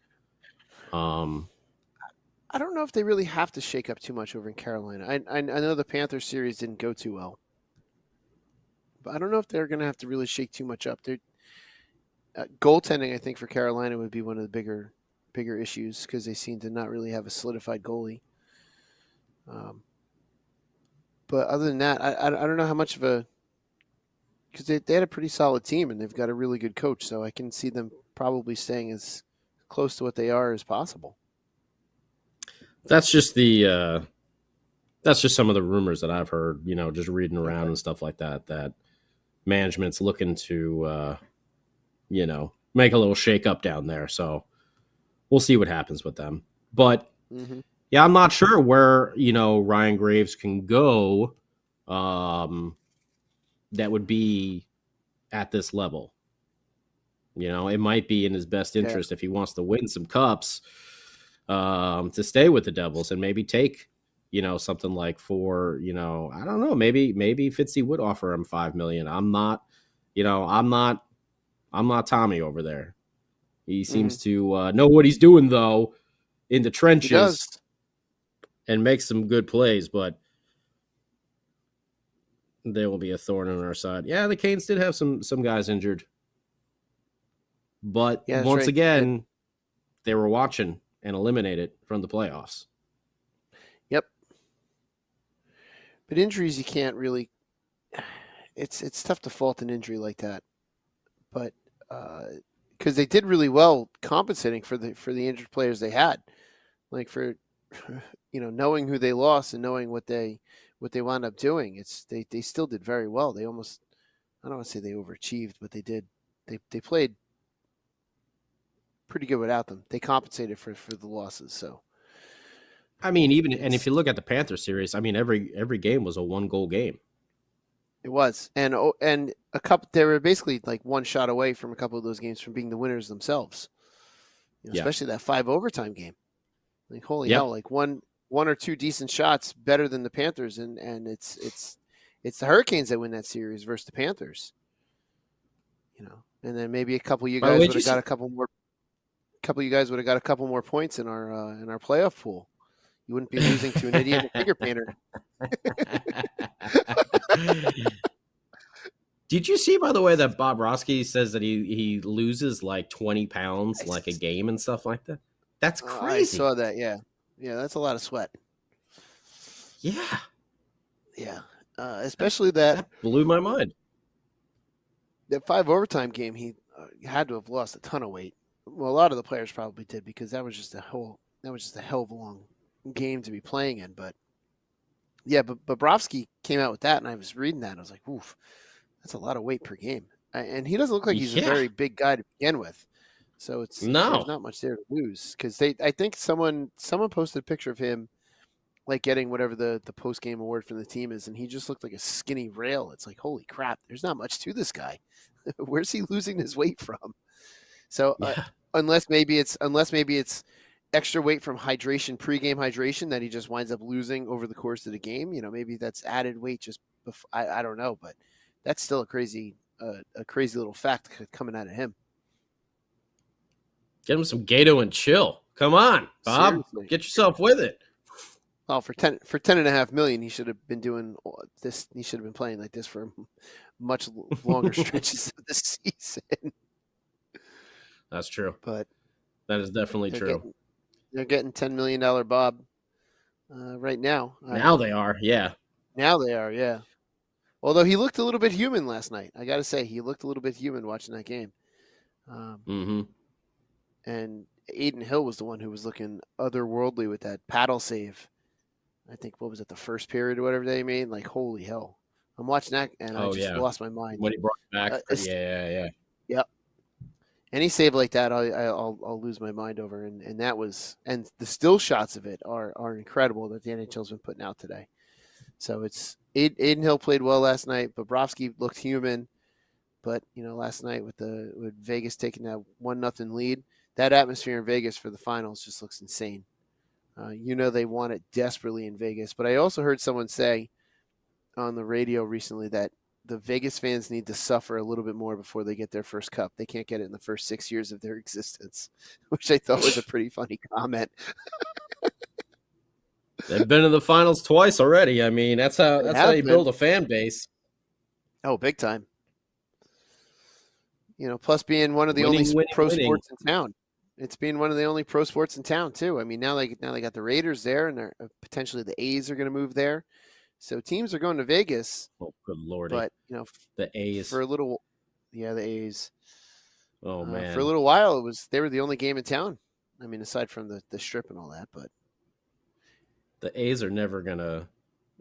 I don't know if they really have to shake up too much over in Carolina. I know the Panthers series didn't go too well, but I don't know if they're going to have to really shake too much up. Goaltending, I think, for Carolina would be one of the bigger issues because they seem to not really have a solidified goalie. But other than that, I don't know how much of a – because they had a pretty solid team and they've got a really good coach, so I can see them probably staying as close to what they are as possible. That's just some of the rumors that I've heard, just reading around and stuff like that, that management's looking to, make a little shake up down there. So we'll see what happens with them. But yeah, I'm not sure where, Ryan Graves can go that would be at this level. It might be in his best interest if he wants to win some cups to stay with the Devils and maybe take, something like I don't know, maybe Fitzy would offer him $5 million. I'm not Tommy over there. He seems to know what he's doing though in the trenches and make some good plays, but there will be a thorn on our side. Yeah, the Canes did have some guys injured, but once again, they were watching and eliminated from the playoffs. Yep. But injuries, you can't really. It's tough to fault an injury like that, but because they did really well compensating for the injured players they had, like for knowing who they lost and knowing what they wound up doing. They still did very well. They almost, I don't want to say they overachieved, but they did. They played pretty good without them. They compensated for the losses. So, I mean, and if you look at the Panthers series, I mean, every game was a 1-goal game. It was, and a couple. They were basically like one shot away from a couple of those games from being the winners themselves. Especially that 5 overtime game. Like holy hell! Like one or two decent shots better than the Panthers, and it's the Hurricanes that win that series versus the Panthers. And then maybe a couple of you guys would have got a couple more. Couple of you guys would have got a couple more points in our playoff pool. You wouldn't be losing to an idiot and a finger painter. Did you see, by the way, that Bob Roski says that he loses like 20 pounds like a game and stuff like that? That's crazy. I saw that. Yeah, that's a lot of sweat. Yeah. Especially that blew my mind. That 5 overtime game, he had to have lost a ton of weight. Well, a lot of the players probably did because that was just a hell of a long game to be playing in. But yeah, but Bobrovsky came out with that, and I was reading that, and I was like, oof, that's a lot of weight per game. And he doesn't look like he's a very big guy to begin with. So there's not much there to lose because I think someone posted a picture of him like getting whatever the post game award from the team is, and he just looked like a skinny rail. It's like, holy crap, there's not much to this guy. Where's he losing his weight from? So unless maybe it's extra weight from hydration, pregame hydration that he just winds up losing over the course of the game. Maybe that's added weight just before, I don't know, but that's still a crazy little fact coming out of him. Get him some Gato and chill. Come on, Bob. Seriously. Get yourself with it. Well, for $10.5 million, he should have been doing this. He should have been playing like this for much longer stretches of the season. That's true. But that is definitely true. They're getting $10 million Bob right now. Now they are, yeah. Now they are, yeah. Although he looked a little bit human last night. I got to say, he looked a little bit human watching that game. And Aiden Hill was the one who was looking otherworldly with that paddle save. I think, what was it, the first period or whatever they made? Like, holy hell. I'm watching that, and I just lost my mind. When he brought it back. Yeah. Yep. Any save like that, I'll lose my mind over, and that was, and the still shots of it are incredible that the NHL's been putting out today. So it's Aiden Hill played well last night. Bobrovsky looked human, but last night with Vegas taking that 1-0 lead, that atmosphere in Vegas for the finals just looks insane. They want it desperately in Vegas. But I also heard someone say on the radio recently that the Vegas fans need to suffer a little bit more before they get their first cup. They can't get it in the first 6 years of their existence, which I thought was a pretty funny comment. They've been in the finals twice already. I mean, that's how you build a fan base. Oh, big time. Plus being one of the only pro sports in town. It's being one of the only pro sports in town too. I mean, now they got the Raiders there, and they're potentially the A's are going to move there. So teams are going to Vegas. Oh, good lordy! But the A's for a little, the A's. Oh man! For a little while, they were the only game in town. I mean, aside from the Strip and all that, but the A's are never gonna.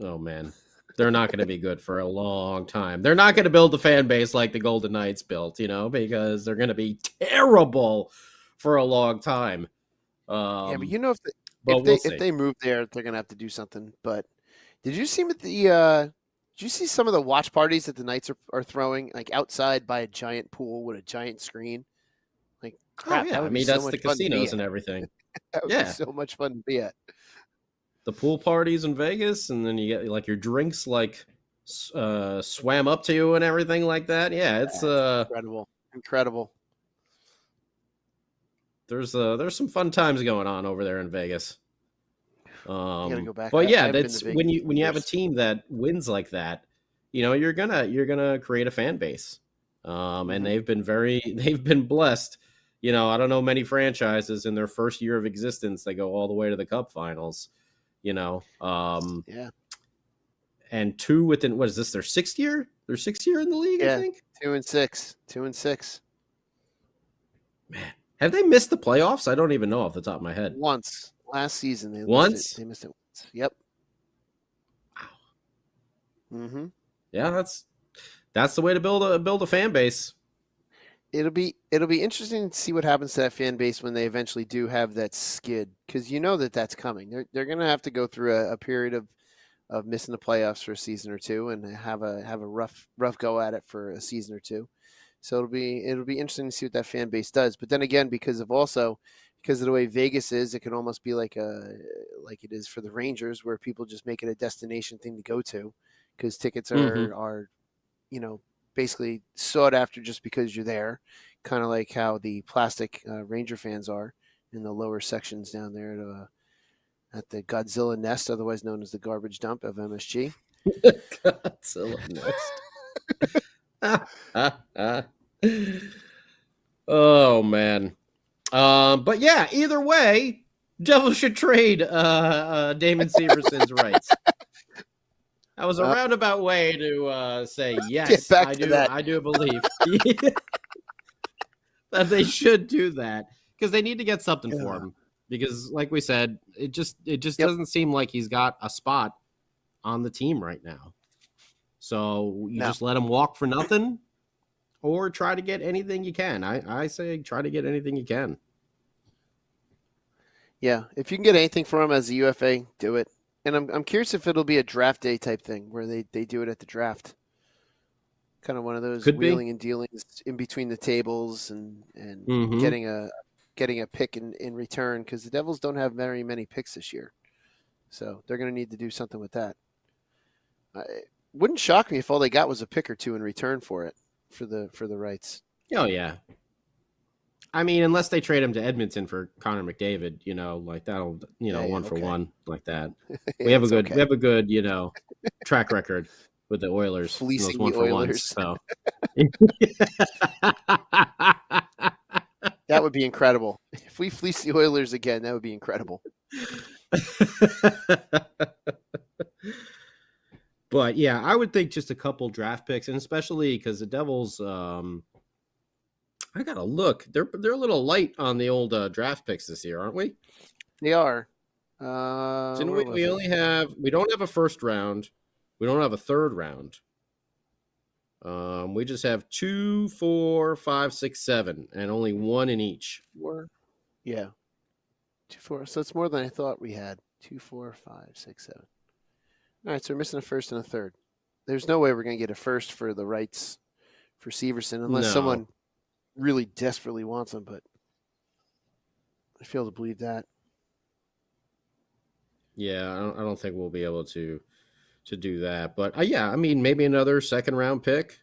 Oh man, they're not going to be good for a long time. They're not going to build the fan base like the Golden Knights built, because they're going to be terrible for a long time. But if they move there, they're going to have to do something. But did you see some of the watch parties that the Knights are throwing, like outside by a giant pool with a giant screen? Like crap! Oh, yeah. I mean, that's the casinos and everything. That would be so much fun to be at. The pool parties in Vegas, and then you get like your drinks like swam up to you and everything like that. Yeah, it's incredible. There's some fun times going on over there in Vegas. Gotta go back. But yeah, that's when you have a team that wins like that, you're gonna create a fan base. And they've been blessed. I don't know many franchises in their first year of existence they go all the way to the Cup Finals. And two within, what is this, their sixth year? Their sixth year in the league, I think? 2-6. Man, have they missed the playoffs? I don't even know off the top of my head. Once. Last season, they missed it once. Yep. Wow. Mm-hmm. Yeah, that's the way to build a fan base. It'll be interesting to see what happens to that fan base when they eventually do have that skid, because that's coming. They're going to have to go through a period of missing the playoffs for a season or two and have a rough go at it for a season or two. So it'll be interesting to see what that fan base does. But then again, because of the way Vegas is, it can almost be like it is for the Rangers, where people just make it a destination thing to go to, because tickets are basically sought after just because you're there, kind of like how the plastic Ranger fans are in the lower sections down there at the Godzilla Nest, otherwise known as the garbage dump of MSG. Godzilla Nest. Oh man. But yeah, either way, Devils should trade Damon Severson's rights. That was a roundabout way to say yes. I do believe that they should do that, because they need to get something for him. Because, like we said, it just doesn't seem like he's got a spot on the team right now. So you just let him walk for nothing, or try to get anything you can. I say try to get anything you can. Yeah, if you can get anything for him as a UFA, do it. And I'm curious if it'll be a draft day type thing where they do it at the draft. Kind of one of those wheeling and dealings in between the tables and getting a pick in return, because the Devils don't have very many picks this year. So they're going to need to do something with that. It wouldn't shock me if all they got was a pick or two in return for it, for the rights. Oh, yeah. I mean, unless they trade him to Edmonton for Connor McDavid, like that'll, one for one like that. We have a good, track record with the Oilers. Fleecing those the Oilers. So. That would be incredible. If we fleece the Oilers again, that would be incredible. But yeah, I would think just a couple draft picks, and especially because the Devils, I gotta look. They're a little light on the old draft picks this year, aren't we? They are. We don't have a first round. We don't have a third round. We just have 2, 4, 5, 6, 7, and only one in each. 4. Yeah. 2, 4. So it's more than I thought we had. 2, 4, 5, 6, 7. All right, so we're missing a first and a third. There's no way we're going to get a first for the rights for Severson unless someone really desperately wants him, but I fail to believe that. Yeah, I don't think we'll be able to do that. But yeah, I mean, maybe another second round pick,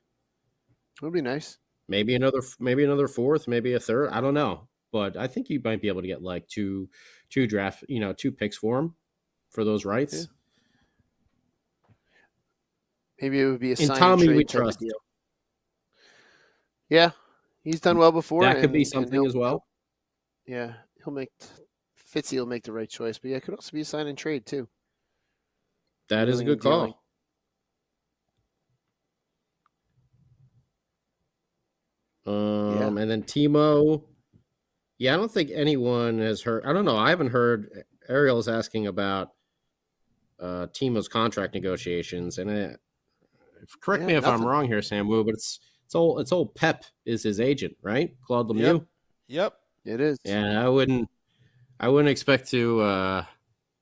Would be nice. maybe another fourth, maybe a third. I don't know, but I think you might be able to get like two draft, 2 picks for him for those Yeah. rights. Maybe it would be a In sign and Tommy, we trade type of trust. deal. Yeah, he's done well before, That could be and something as well. he'll make Fitzy will make the right choice. But yeah, it could also be a sign and trade too. That is a Wheeling good and dealing. call. And then Timo. Yeah, I don't think anyone has heard. I don't know. I haven't heard. Ariel is asking about Timo's contract negotiations, and correct me if I'm nothing. wrong here, Sam Wu, but it's old Pep is his agent, right? Claude Lemieux. Yep. It is. Yeah, I wouldn't expect to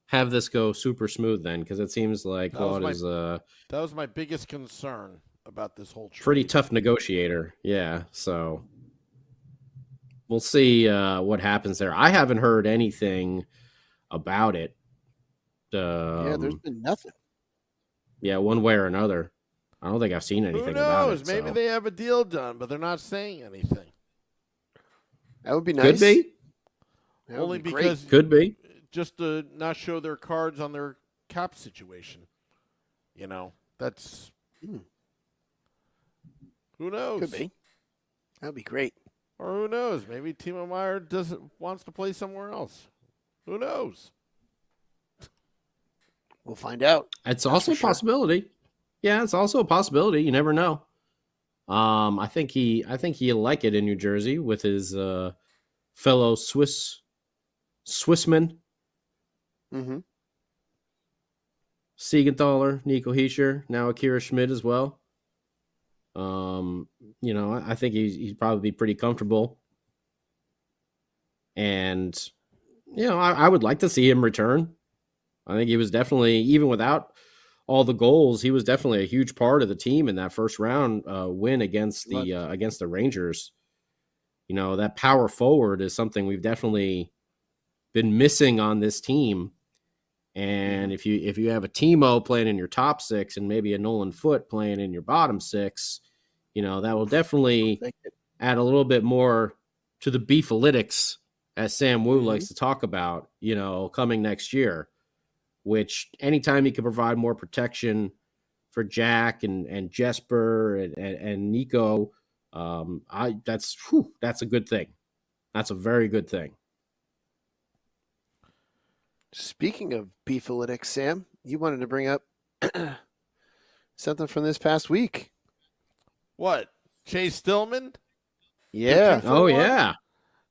have this go super smooth then, because it seems like Claude is that was my biggest concern about this whole trade. pretty tough negotiator. Yeah, so we'll see what happens there. I haven't heard anything about it. There's been nothing. Yeah, one way or another. I don't think I've seen anything Who about knows? it. Maybe they have a deal done, but they're not saying anything. That would be nice. Could be. That would Only be because great. Could be. just to not show their cards on their cap situation. That's who knows. Could be. That would be great. Or who knows? Maybe Timo Meyer wants to play somewhere else. Who knows? We'll find out. It's also a possibility. Yeah, it's also a possibility. You never know. I think he'll like it in New Jersey with his fellow Swissman. Mm-hmm. Siegenthaler, Nico Heischer, now Akira Schmid as well. I think he'd probably be pretty comfortable. And, I would like to see him return. I think he was definitely, even without all the goals, he was definitely a huge part of the team in that first round win against the Rangers. That power forward is something we've definitely been missing on this team. And if you have a Timo playing in your top six and maybe a Nolan Foote playing in your bottom six, that will definitely add a little bit more to the beefalytics, as Sam Wu likes to talk about, coming next year. Which anytime you can provide more protection for Jack and Jesper and Nico, that's a good thing. That's a very good thing. Speaking of beefalytics, Sam, you wanted to bring up something from this past week. What? Chase Stillman? Yeah. Oh, yeah.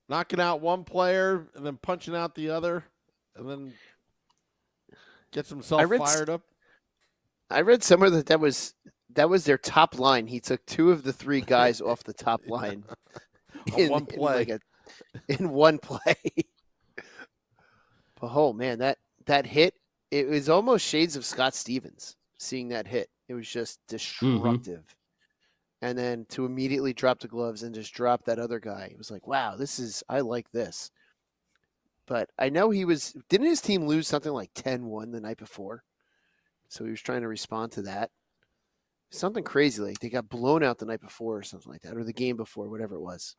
Knocking out one player and then punching out the other and then gets himself fired up. I read somewhere that was their top line. He took 2 of the 3 guys off the top line in one play. In one play. But oh man, that hit, it was almost shades of Scott Stevens seeing that hit. It was just destructive. And then to immediately drop the gloves and just drop that other guy. It was like, wow, I like this. But I know didn't his team lose something like 10-1 the night before? So he was trying to respond to that. Something crazy, like they got blown out the night before or something like that, or the game before, whatever it was.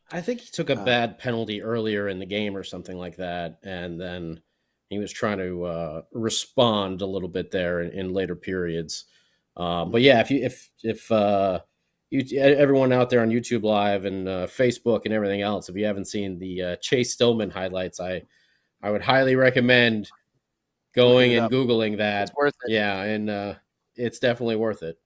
I think he took a bad penalty earlier in the game or something like that, and then he was trying to respond a little bit there in later periods. But yeah, if everyone out there on YouTube Live and Facebook and everything else, if you haven't seen the Chase Stillman highlights, I would highly recommend going and Googling that. It's worth it. Yeah, and it's definitely worth it.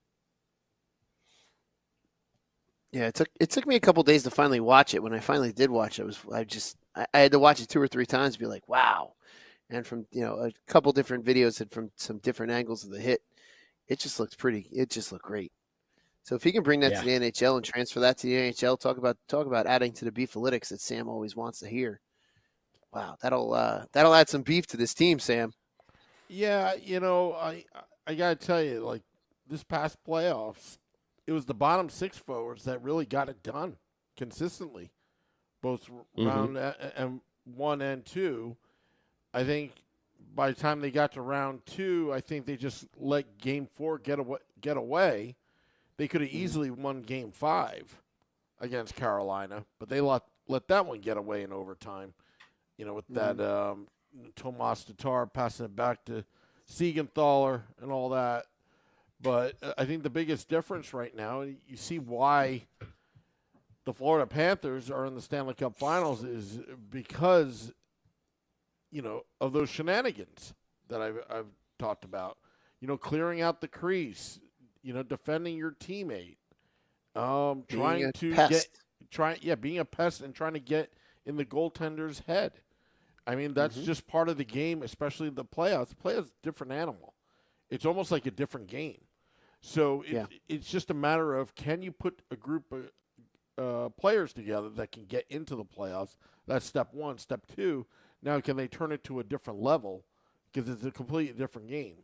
Yeah, it took me a couple days to finally watch it. When I finally did watch it, I had to watch it 2 or 3 times to be like, wow. And from a couple different videos and from some different angles of the hit, it just looked great. So if he can bring that to the NHL and transfer that to the NHL, talk about adding to the beefalytics that Sam always wants to hear. Wow, that'll add some beef to this team, Sam. Yeah, I gotta tell you, like this past playoffs, it was the bottom 6 forwards that really got it done consistently, both round and 1 and 2. I think by the time they got to round 2, I think they just let Game 4 get away. They could have easily won Game 5 against Carolina, but they let that one get away in overtime. With that Tomas Tatar passing it back to Siegenthaler and all that. But I think the biggest difference right now, you see why the Florida Panthers are in the Stanley Cup Finals, is because, of those shenanigans that I've talked about. Clearing out the crease, defending your teammate, being a pest and trying to get in the goaltender's head. I mean, that's just part of the game, especially the playoffs. The playoffs is a different animal. It's almost like a different game. So it's just a matter of, can you put a group of players together that can get into the playoffs? That's step one. Step two, now can they turn it to a different level? Because it's a completely different game.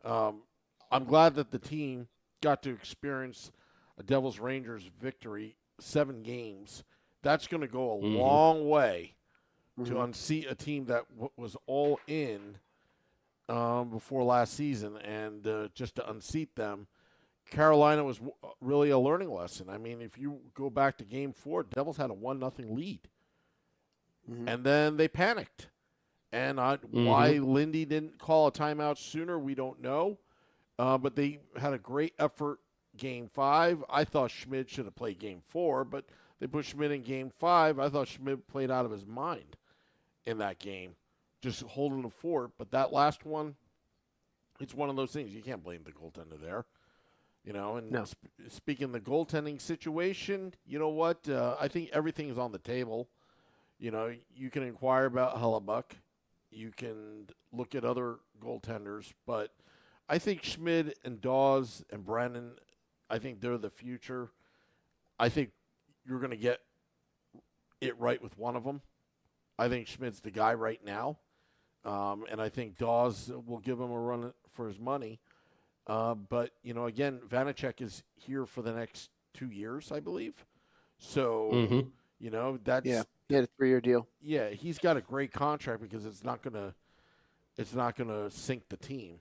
I'm glad that the team got to experience a Devils Rangers victory, 7 games. That's going to go a long way to unseat a team that was all in before last season, and just to unseat them. Carolina was really a learning lesson. I mean, if you go back to Game 4, Devils had a 1-0 lead. And then they panicked. And why Lindy didn't call a timeout sooner, we don't know. But they had a great effort Game 5. I thought Schmidt should have played Game 4, but they put Schmidt in Game 5. I thought Schmidt played out of his mind in that game, just holding the fort. But that last one, it's one of those things. You can't blame the goaltender there. Speaking of the goaltending situation, you know what? I think everything is on the table. You can inquire about Hellebuck. You can look at other goaltenders. But I think Schmidt and Dawes and Brennan, I think they're the future. I think you're going to get it right with one of them. I think Schmidt's the guy right now. And I think Dawes will give him a run for his money. But, again, Vanacek is here for the next 2 years, I believe. So, that's... Yeah, he had a 3-year deal. Yeah, he's got a great contract because it's not gonna sink the team.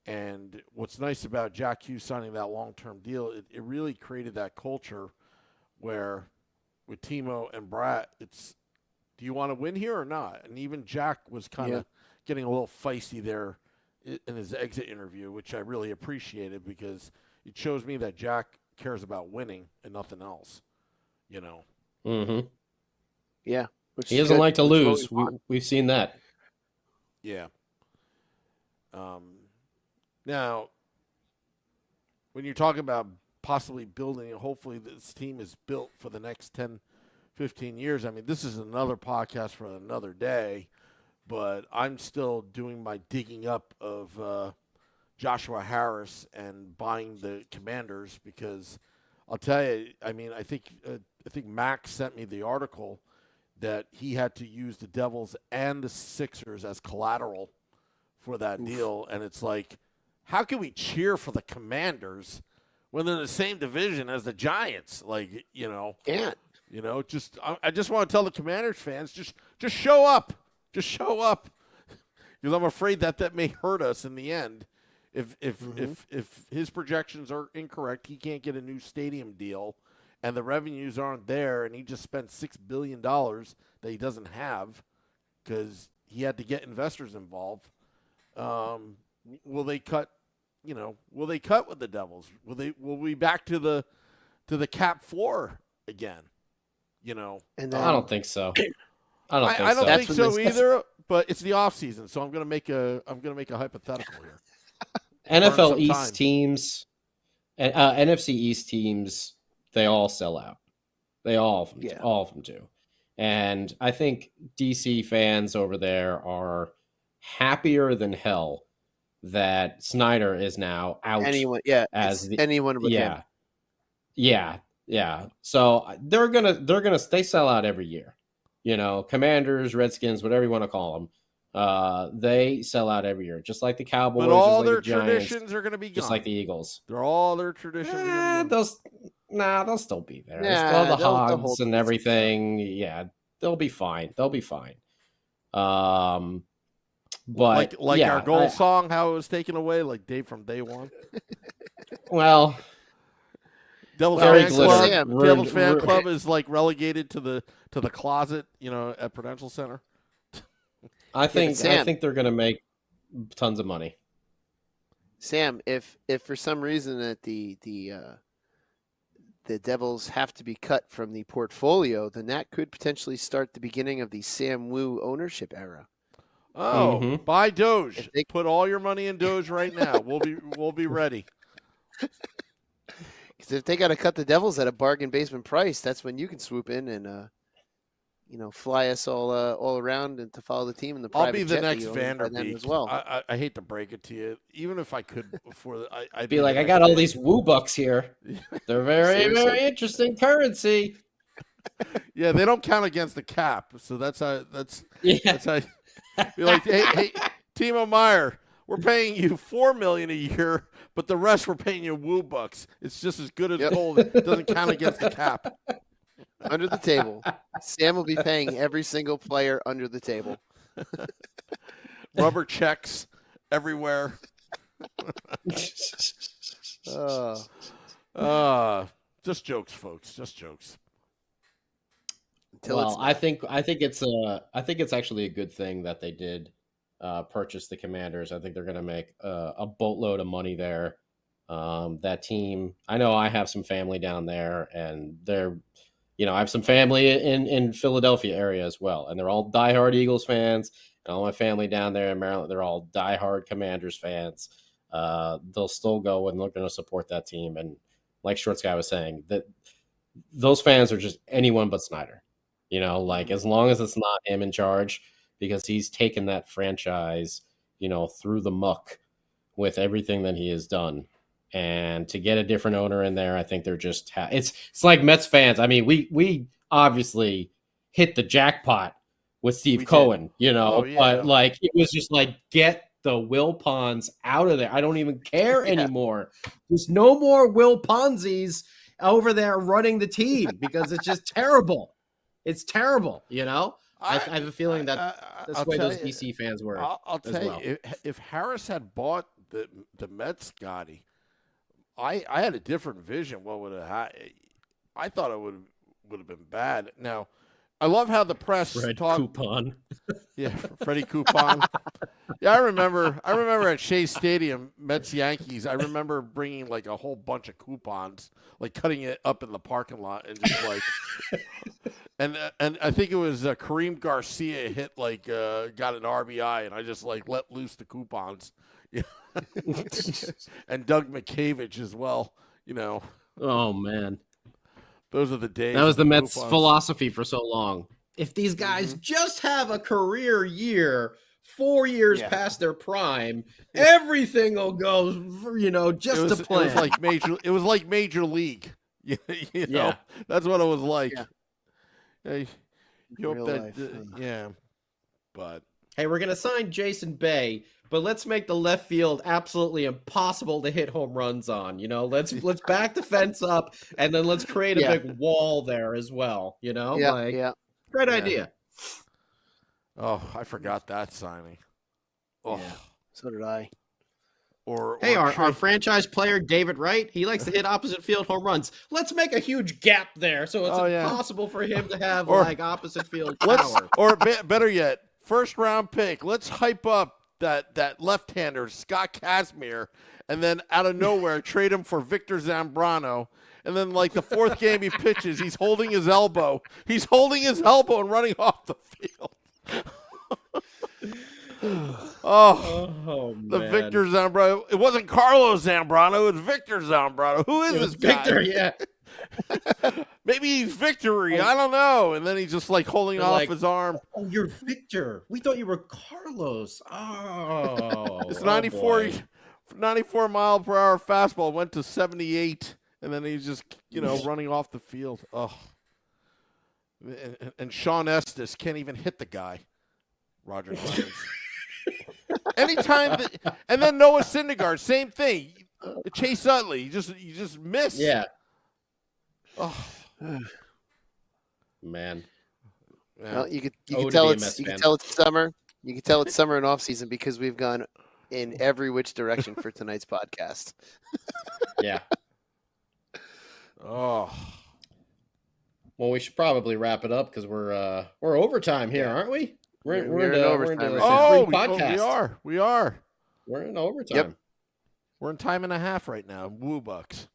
And what's nice about Jack Hughes signing that long-term deal, it really created that culture where with Timo and Bratt, it's, do you want to win here or not? And even Jack was kind of getting a little feisty there in his exit interview, which I really appreciated because it shows me that Jack cares about winning and nothing else, Yeah. He doesn't like to lose. We've seen that. Yeah. Now, when you're talking about possibly building, hopefully this team is built for the next 10, 15 years. I mean, this is another podcast for another day. But I'm still doing my digging up of Joshua Harris and buying the Commanders because I'll tell you, I mean, I think Max sent me the article that he had to use the Devils and the Sixers as collateral for that deal. And it's like, how can we cheer for the Commanders when they're in the same division as the Giants? Like, Can't. I just want to tell the Commanders fans, just show up. Just show up, because I'm afraid that may hurt us in the end. If his projections are incorrect, he can't get a new stadium deal, and the revenues aren't there, and he just spent $6 billion that he doesn't have because he had to get investors involved. Will they cut? Will they cut with the Devils? Will we back to the cap floor again? And I don't think so. I don't think so either, but it's the off season, so I'm gonna make a hypothetical here. NFL East teams and NFC East teams, they all sell out. All of them do. And I think DC fans over there are happier than hell that Snyder is now out. Anyone but him. Yeah. So they sell out every year. Commanders, Redskins, whatever you want to call them, they sell out every year, just like the Cowboys. But all like their the Giants, traditions are going to be gone. just like the Eagles. All their traditions. They'll still be there. Yeah, Still have the Hogs and everything. Yeah, they'll be fine. But like yeah, our goal song, how it was taken away, like from day one. Well, Devil's Very fan glitter. club. Sam. Devil's fan club is like relegated to the closet, at Prudential Center. I think Sam, they're going to make tons of money. Sam, if for some reason that the Devils have to be cut from the portfolio, then that could potentially start the beginning of the Sam Wu ownership era. Oh, buy Doge. They- Put all your money in Doge right now. We'll be ready. Because if they got to cut the Devils at a bargain basement price, that's when you can swoop in and fly us all around and to follow the team in the private I'll be the jet that next you own by then Vanderbeek as well. I hate to break it to you. Even if I could before, I'd Be like, the I next got all Van- these Woo bucks here. They're very, Seriously. very interesting currency. Yeah, they don't count against the cap, so that's how. Yeah. That's how. Be like, hey, Timo Meyer, we're paying you $4 million a year, but the rest we're paying you Woo bucks. It's just as good as gold. It doesn't count against the cap. Under the table. Sam will be paying every single player under the table. Rubber checks everywhere. Just jokes, folks. Just jokes. Well, I think it's actually a good thing that they did purchase the Commanders. I think they're going to make a boatload of money there. That team, I know I have some family down there, and I have some family in Philadelphia area as well, and they're all diehard Eagles fans. And all my family down there in Maryland, they're all diehard Commanders fans. They'll still go and they're going to support that team. And like Short Sky was saying, that those fans are just anyone but Snyder. As long as it's not him in charge, because he's taken that franchise, through the muck with everything that he has done. And to get a different owner in there, I think they're just it's like Mets fans. I mean, we obviously hit the jackpot with Steve Cohen, but it was just like, get the Will Ponds out of there. I don't even care anymore. There's no more Will Ponzies over there running the team because it's just terrible. It's terrible, I have a feeling that that's the way those DC fans were. I'll tell you, if Harris had bought the Mets, Scotty, I had a different vision. What would have happened? I thought it would have been bad. Now, I love how the press talked. Coupon. Yeah, Freddie Coupon. Yeah, I remember at Shea Stadium, Mets Yankees. I remember bringing like a whole bunch of coupons, like cutting it up in the parking lot, and just like, and I think it was Kareem Garcia got an RBI, and I just like let loose the coupons. Yeah. And Doug McCavage as well. Oh man, those are the days. That was the Mets' coupons. philosophy for so long. If these guys just have a career year, 4 years past their prime, everything will go, just to play. It was like major league. Yeah, that's what it was like. Yeah. You hope that, but hey, we're gonna sign Jason Bay, but let's make the left field absolutely impossible to hit home runs on. Let's back the fence up, and then let's create a big wall there as well. Great idea. Oh, I forgot that signing. Oh, so did I. Our franchise player David Wright, he likes to hit opposite field home runs. Let's make a huge gap there so it's impossible for him to have opposite field power. Or better yet, first round pick. Let's hype up that left-hander Scott Kazmir, and then out of nowhere trade him for Victor Zambrano. And then, like, the fourth game he pitches, he's holding his elbow. He's holding his elbow and running off the field. The Victor Zambrano. It wasn't Carlos Zambrano. It was Victor Zambrano. Who is this guy? Victor, yeah. Maybe he's Victory. I don't know. And then he's just, like, holding off his arm. Oh, you're Victor. We thought you were Carlos. Oh. It's 94 mile per hour fastball. Went to 78. And then he's just, running off the field. Oh. And Sean Estes can't even hit the guy. Roger Clemens. Anytime and then Noah Syndergaard, same thing. Chase Utley, you just miss. Yeah. Oh. Man. Well, you could tell it's summer. You can tell it's summer and off season because we've gone in every which direction for tonight's podcast. Yeah. Oh, Well, we should probably wrap it up because we're overtime here, aren't we? We're in overtime right some now. free we podcast. We are. We're in overtime. Yep. We're in time and a half right now. Woo bucks.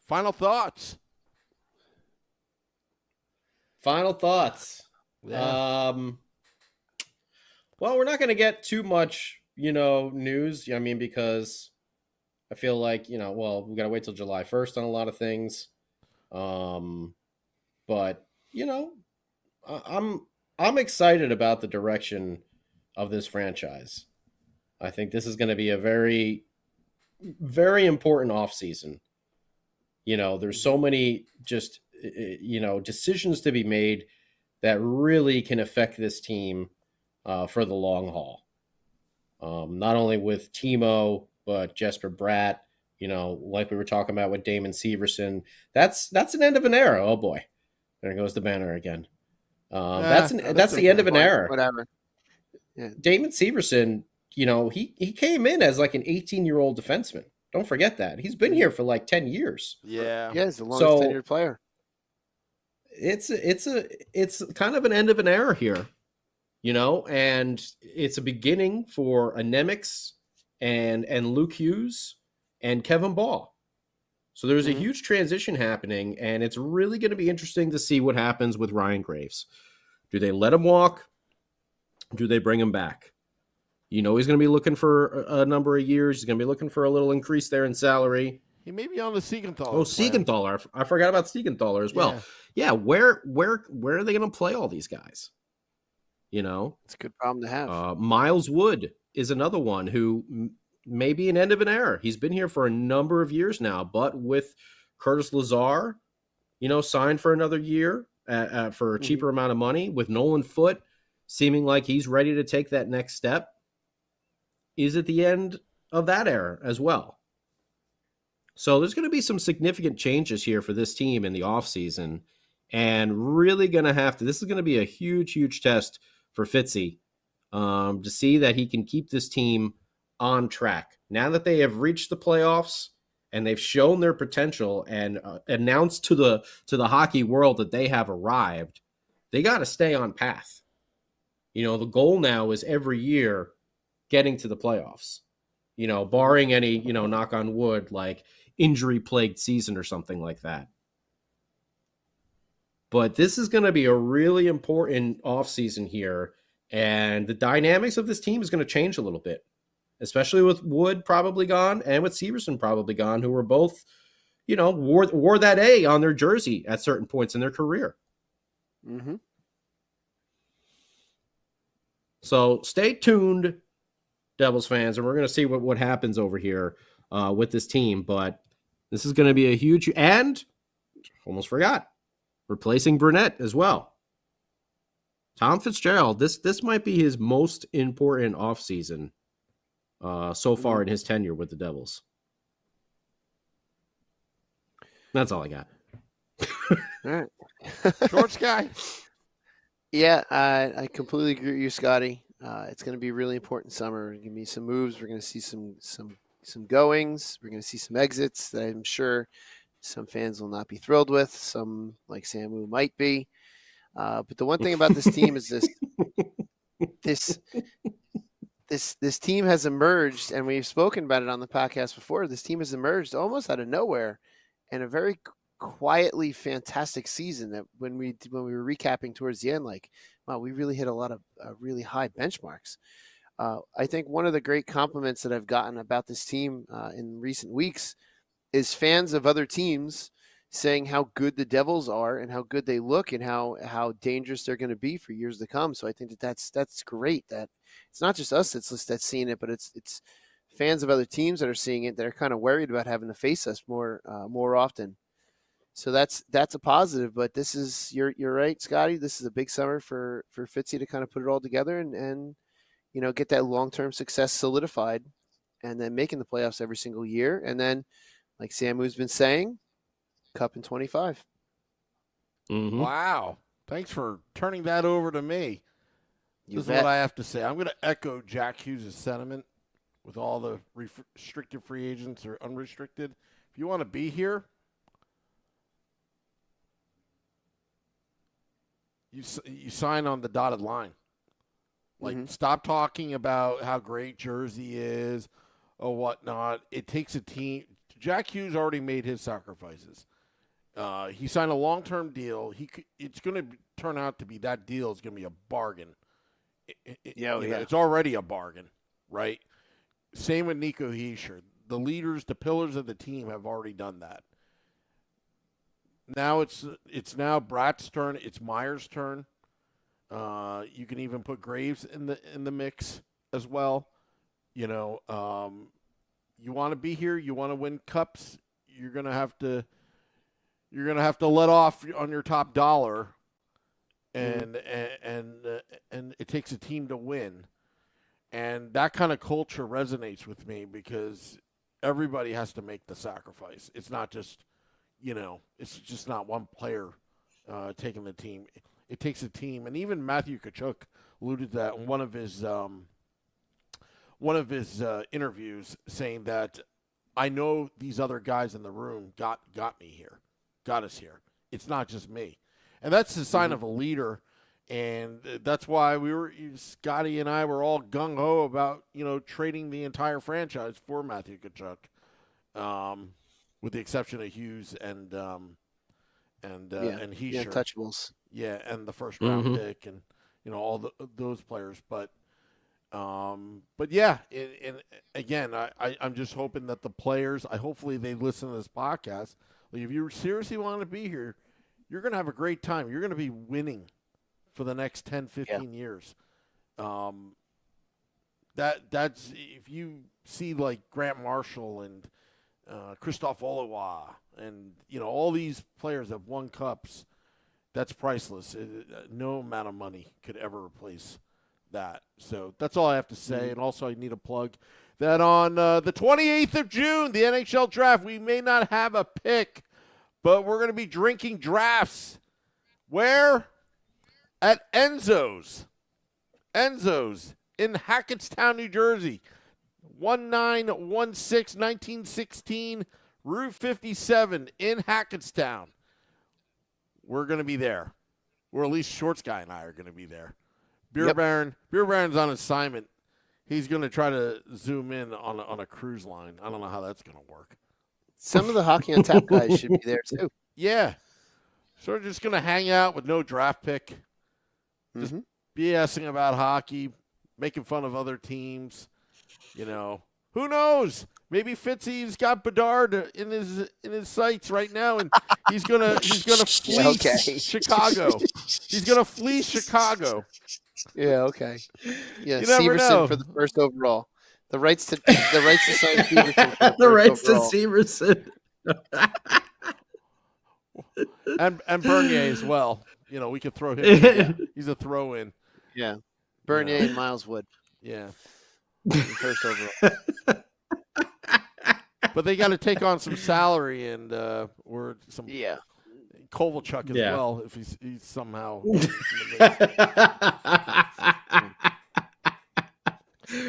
Final thoughts. Final thoughts. Yeah. Well, we're not going to get too much, news. I mean, because I feel like, well, we got to wait till July 1st on a lot of things. But, I'm excited about the direction of this franchise. I think this is going to be a very, very important offseason. There's so many just, decisions to be made that really can affect this team for the long haul. Not only with Timo, but Jesper Bratt, like we were talking about with Damon Severson. That's an end of an era. Oh boy. There goes the banner again. That's the end of an era. Whatever. Yeah. Damon Severson, he came in as like an 18-year-old defenseman. Don't forget that. He's been here for like 10 years. Yeah. Yeah, he's the longest tenured player. It's kind of an end of an era here, and it's a beginning for a Nemec and Luke Hughes and Kevin Ball. So there's a huge transition happening, and it's really going to be interesting to see what happens with Ryan Graves. Do they let him walk? Do they bring him back? He's going to be looking for a number of years. He's going to be looking for a little increase there in salary. He may be on the Siegenthaler. Oh, Siegenthaler. I forgot about Siegenthaler as well. Yeah, where are they going to play all these guys? It's a good problem to have. Miles Wood is another one who may be an end of an era. He's been here for a number of years now, but with Curtis Lazar, signed for another year for a cheaper amount of money, with Nolan Foote seeming like he's ready to take that next step, is at the end of that era as well. So there's going to be some significant changes here for this team in the offseason, and really going to this is going to be a huge, huge test for Fitzy to see that he can keep this team on track. Now that they have reached the playoffs and they've shown their potential and announced to the hockey world that they have arrived, they got to stay on path. The goal now is every year getting to the playoffs, barring any, knock on wood, like injury-plagued season or something like that. But this is going to be a really important offseason here, and the dynamics of this team is going to change a little bit, especially with Wood probably gone and with Severson probably gone, who were both, wore that A on their jersey at certain points in their career. Mm-hmm. So stay tuned, Devils fans, and we're going to see what happens over here with this team. But this is going to be a huge, and almost forgot, replacing Burnett as well. Tom Fitzgerald, this might be his most important offseason so far in his tenure with the Devils. That's all I got. All right. Shorts guy. Yeah, I completely agree with you, Scotty. It's going to be a really important summer. Give me some moves. We're going to see some goings. We're going to see some exits that I'm sure some fans will not be thrilled with. Some, like Samu, might be. But the one thing about this team is this team has emerged, and we've spoken about it on the podcast before. This team has emerged almost out of nowhere, and a very quietly fantastic season. That when we were recapping towards the end, like, wow, we really hit a lot of really high benchmarks. I think one of the great compliments that I've gotten about this team in recent weeks is fans of other teams saying how good the Devils are and how good they look and how dangerous they're going to be for years to come. So I think that's great. That it's not just us that's seeing it, but it's fans of other teams that are seeing it. They're kind of worried about having to face us more often. So that's a positive. But this is you're right, Scotty. This is a big summer for Fitzy to kind of put it all together and get that long-term success solidified, and then making the playoffs every single year. And then, like Samu's been saying, cup in 25. Mhm. Wow. Thanks for turning that over to me. You This is bet. what I have to say. I'm going to echo Jack Hughes' sentiment with all the restricted free agents or unrestricted. If you want to be here, you sign on the dotted line. Like, stop talking about how great Jersey is or whatnot. It takes a team. Jack Hughes already made his sacrifices. He signed a long-term deal. It's going to turn out to be that deal is going to be a bargain. It's already a bargain, right? Same with Nico Hischier. The leaders, the pillars of the team have already done that. Now it's now Bratt's turn. It's Myers' turn. You can even put Graves in the mix as well. You want to be here. You want to win cups. You're gonna have to let off on your top dollar, and it takes a team to win, and that kind of culture resonates with me because everybody has to make the sacrifice. It's not just, it's just not one player taking the team. It takes a team, and even Matthew Tkachuk alluded to that in one of his interviews, saying that I know these other guys in the room got me here, got us here. It's not just me, and that's the sign of a leader, and that's why Scotty and I were all gung ho about trading the entire franchise for Matthew Tkachuk, with the exception of Hughes and Hischier. Yeah, untouchables. Yeah, and the first round pick, and all those players, but yeah, and again, I'm just hoping that the players, hopefully they listen to this podcast. Like, if you seriously want to be here, you're going to have a great time. You're going to be winning for the next 10, 15 years. That's if you see like Grant Marshall and Christophe Oliwa and all these players have won cups. That's priceless. No amount of money could ever replace that. So that's all I have to say. And also I need to plug that on the 28th of June, the NHL draft, we may not have a pick, but we're going to be drinking drafts. Where? At Enzo's. Enzo's in Hackettstown, New Jersey. 1916 Route 57 in Hackettstown. We're going to be there. Or at least Shorts Guy and I are going to be there. Beer Baron's on assignment. He's going to try to zoom in on a cruise line. I don't know how that's going to work. Some of the Hockey on Tap guys should be there too. Yeah. So we're just going to hang out with no draft pick. Just BSing about hockey, making fun of other teams. Who knows? Maybe Fitzy's got Bedard in his sights right now, and he's gonna fleece Chicago. He's gonna fleece Chicago. Yeah. Okay. Yeah. You never Severson know. for the first overall. The rights to sign Severson. For The rights to overall. Severson. and Bernier as well. We could throw him in. He's a throw in. Yeah. Bernier and Miles Wood. Yeah. First overall. But they got to take on some salary and or some Kovalchuk as well if he's somehow.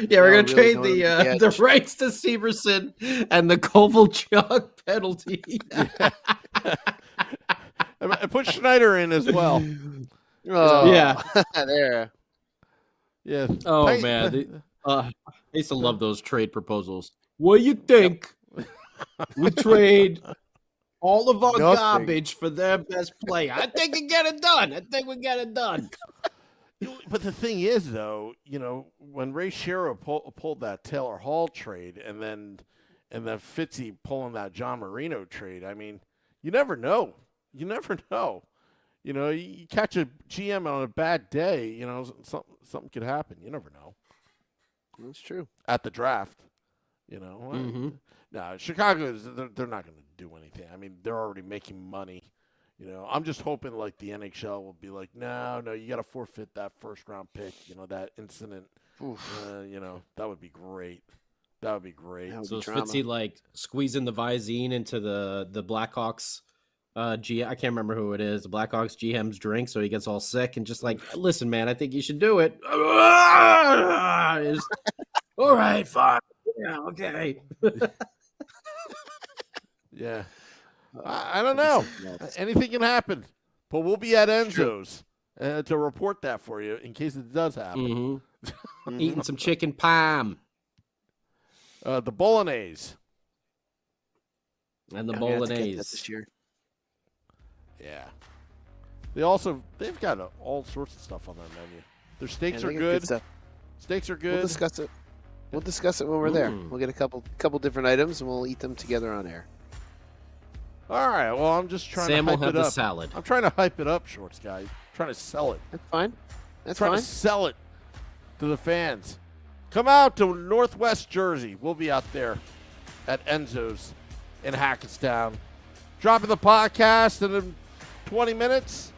Yeah, we're gonna trade the rights to Severson and the Kovalchuk penalty. And put Schneider in as well. Oh yeah, there. Yeah. Oh man, I used to love those trade proposals. What do you think? We trade all of our garbage for their best player. I think we get it done. But the thing is, though, when Ray Shero pulled that Taylor Hall trade, and then Fitzy pulling that John Marino trade, I mean, you never know. You catch a GM on a bad day, something could happen. You never know. That's true. At the draft, No, Chicago they're not going to do anything. I mean, they're already making money. I'm just hoping like the NHL will be like, no, you got to forfeit that first round pick. That incident. That would be great. So is Fitzy like squeezing the Visine into the Blackhawks I can't remember who it is. The Blackhawks GM's drink, so he gets all sick and just like, listen, man, I think you should do it. Just, all right, fine. Yeah, okay. Yeah. I don't know. Anything can happen. But we'll be at Enzo's to report that for you in case it does happen. Eating some chicken parm. The bolognese. And the Yeah, we have to get that bolognese. this year. Yeah. They've got all sorts of stuff on their menu. Their steaks Yeah, are they got good. stuff. Steaks are good. We'll discuss it. We'll discuss it when we're there. We'll get a couple different items and we'll eat them together on air. All right. Well, I'm just trying Sam to will hype have it the up. salad. I'm trying to hype it up, Shorts guy. Trying to sell it. That's fine. That's Trying fine. to sell it to the fans. Come out to Northwest Jersey. We'll be out there at Enzo's in Hackettstown. Dropping the podcast in 20 minutes.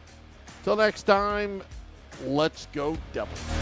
Till next time, let's go Devils.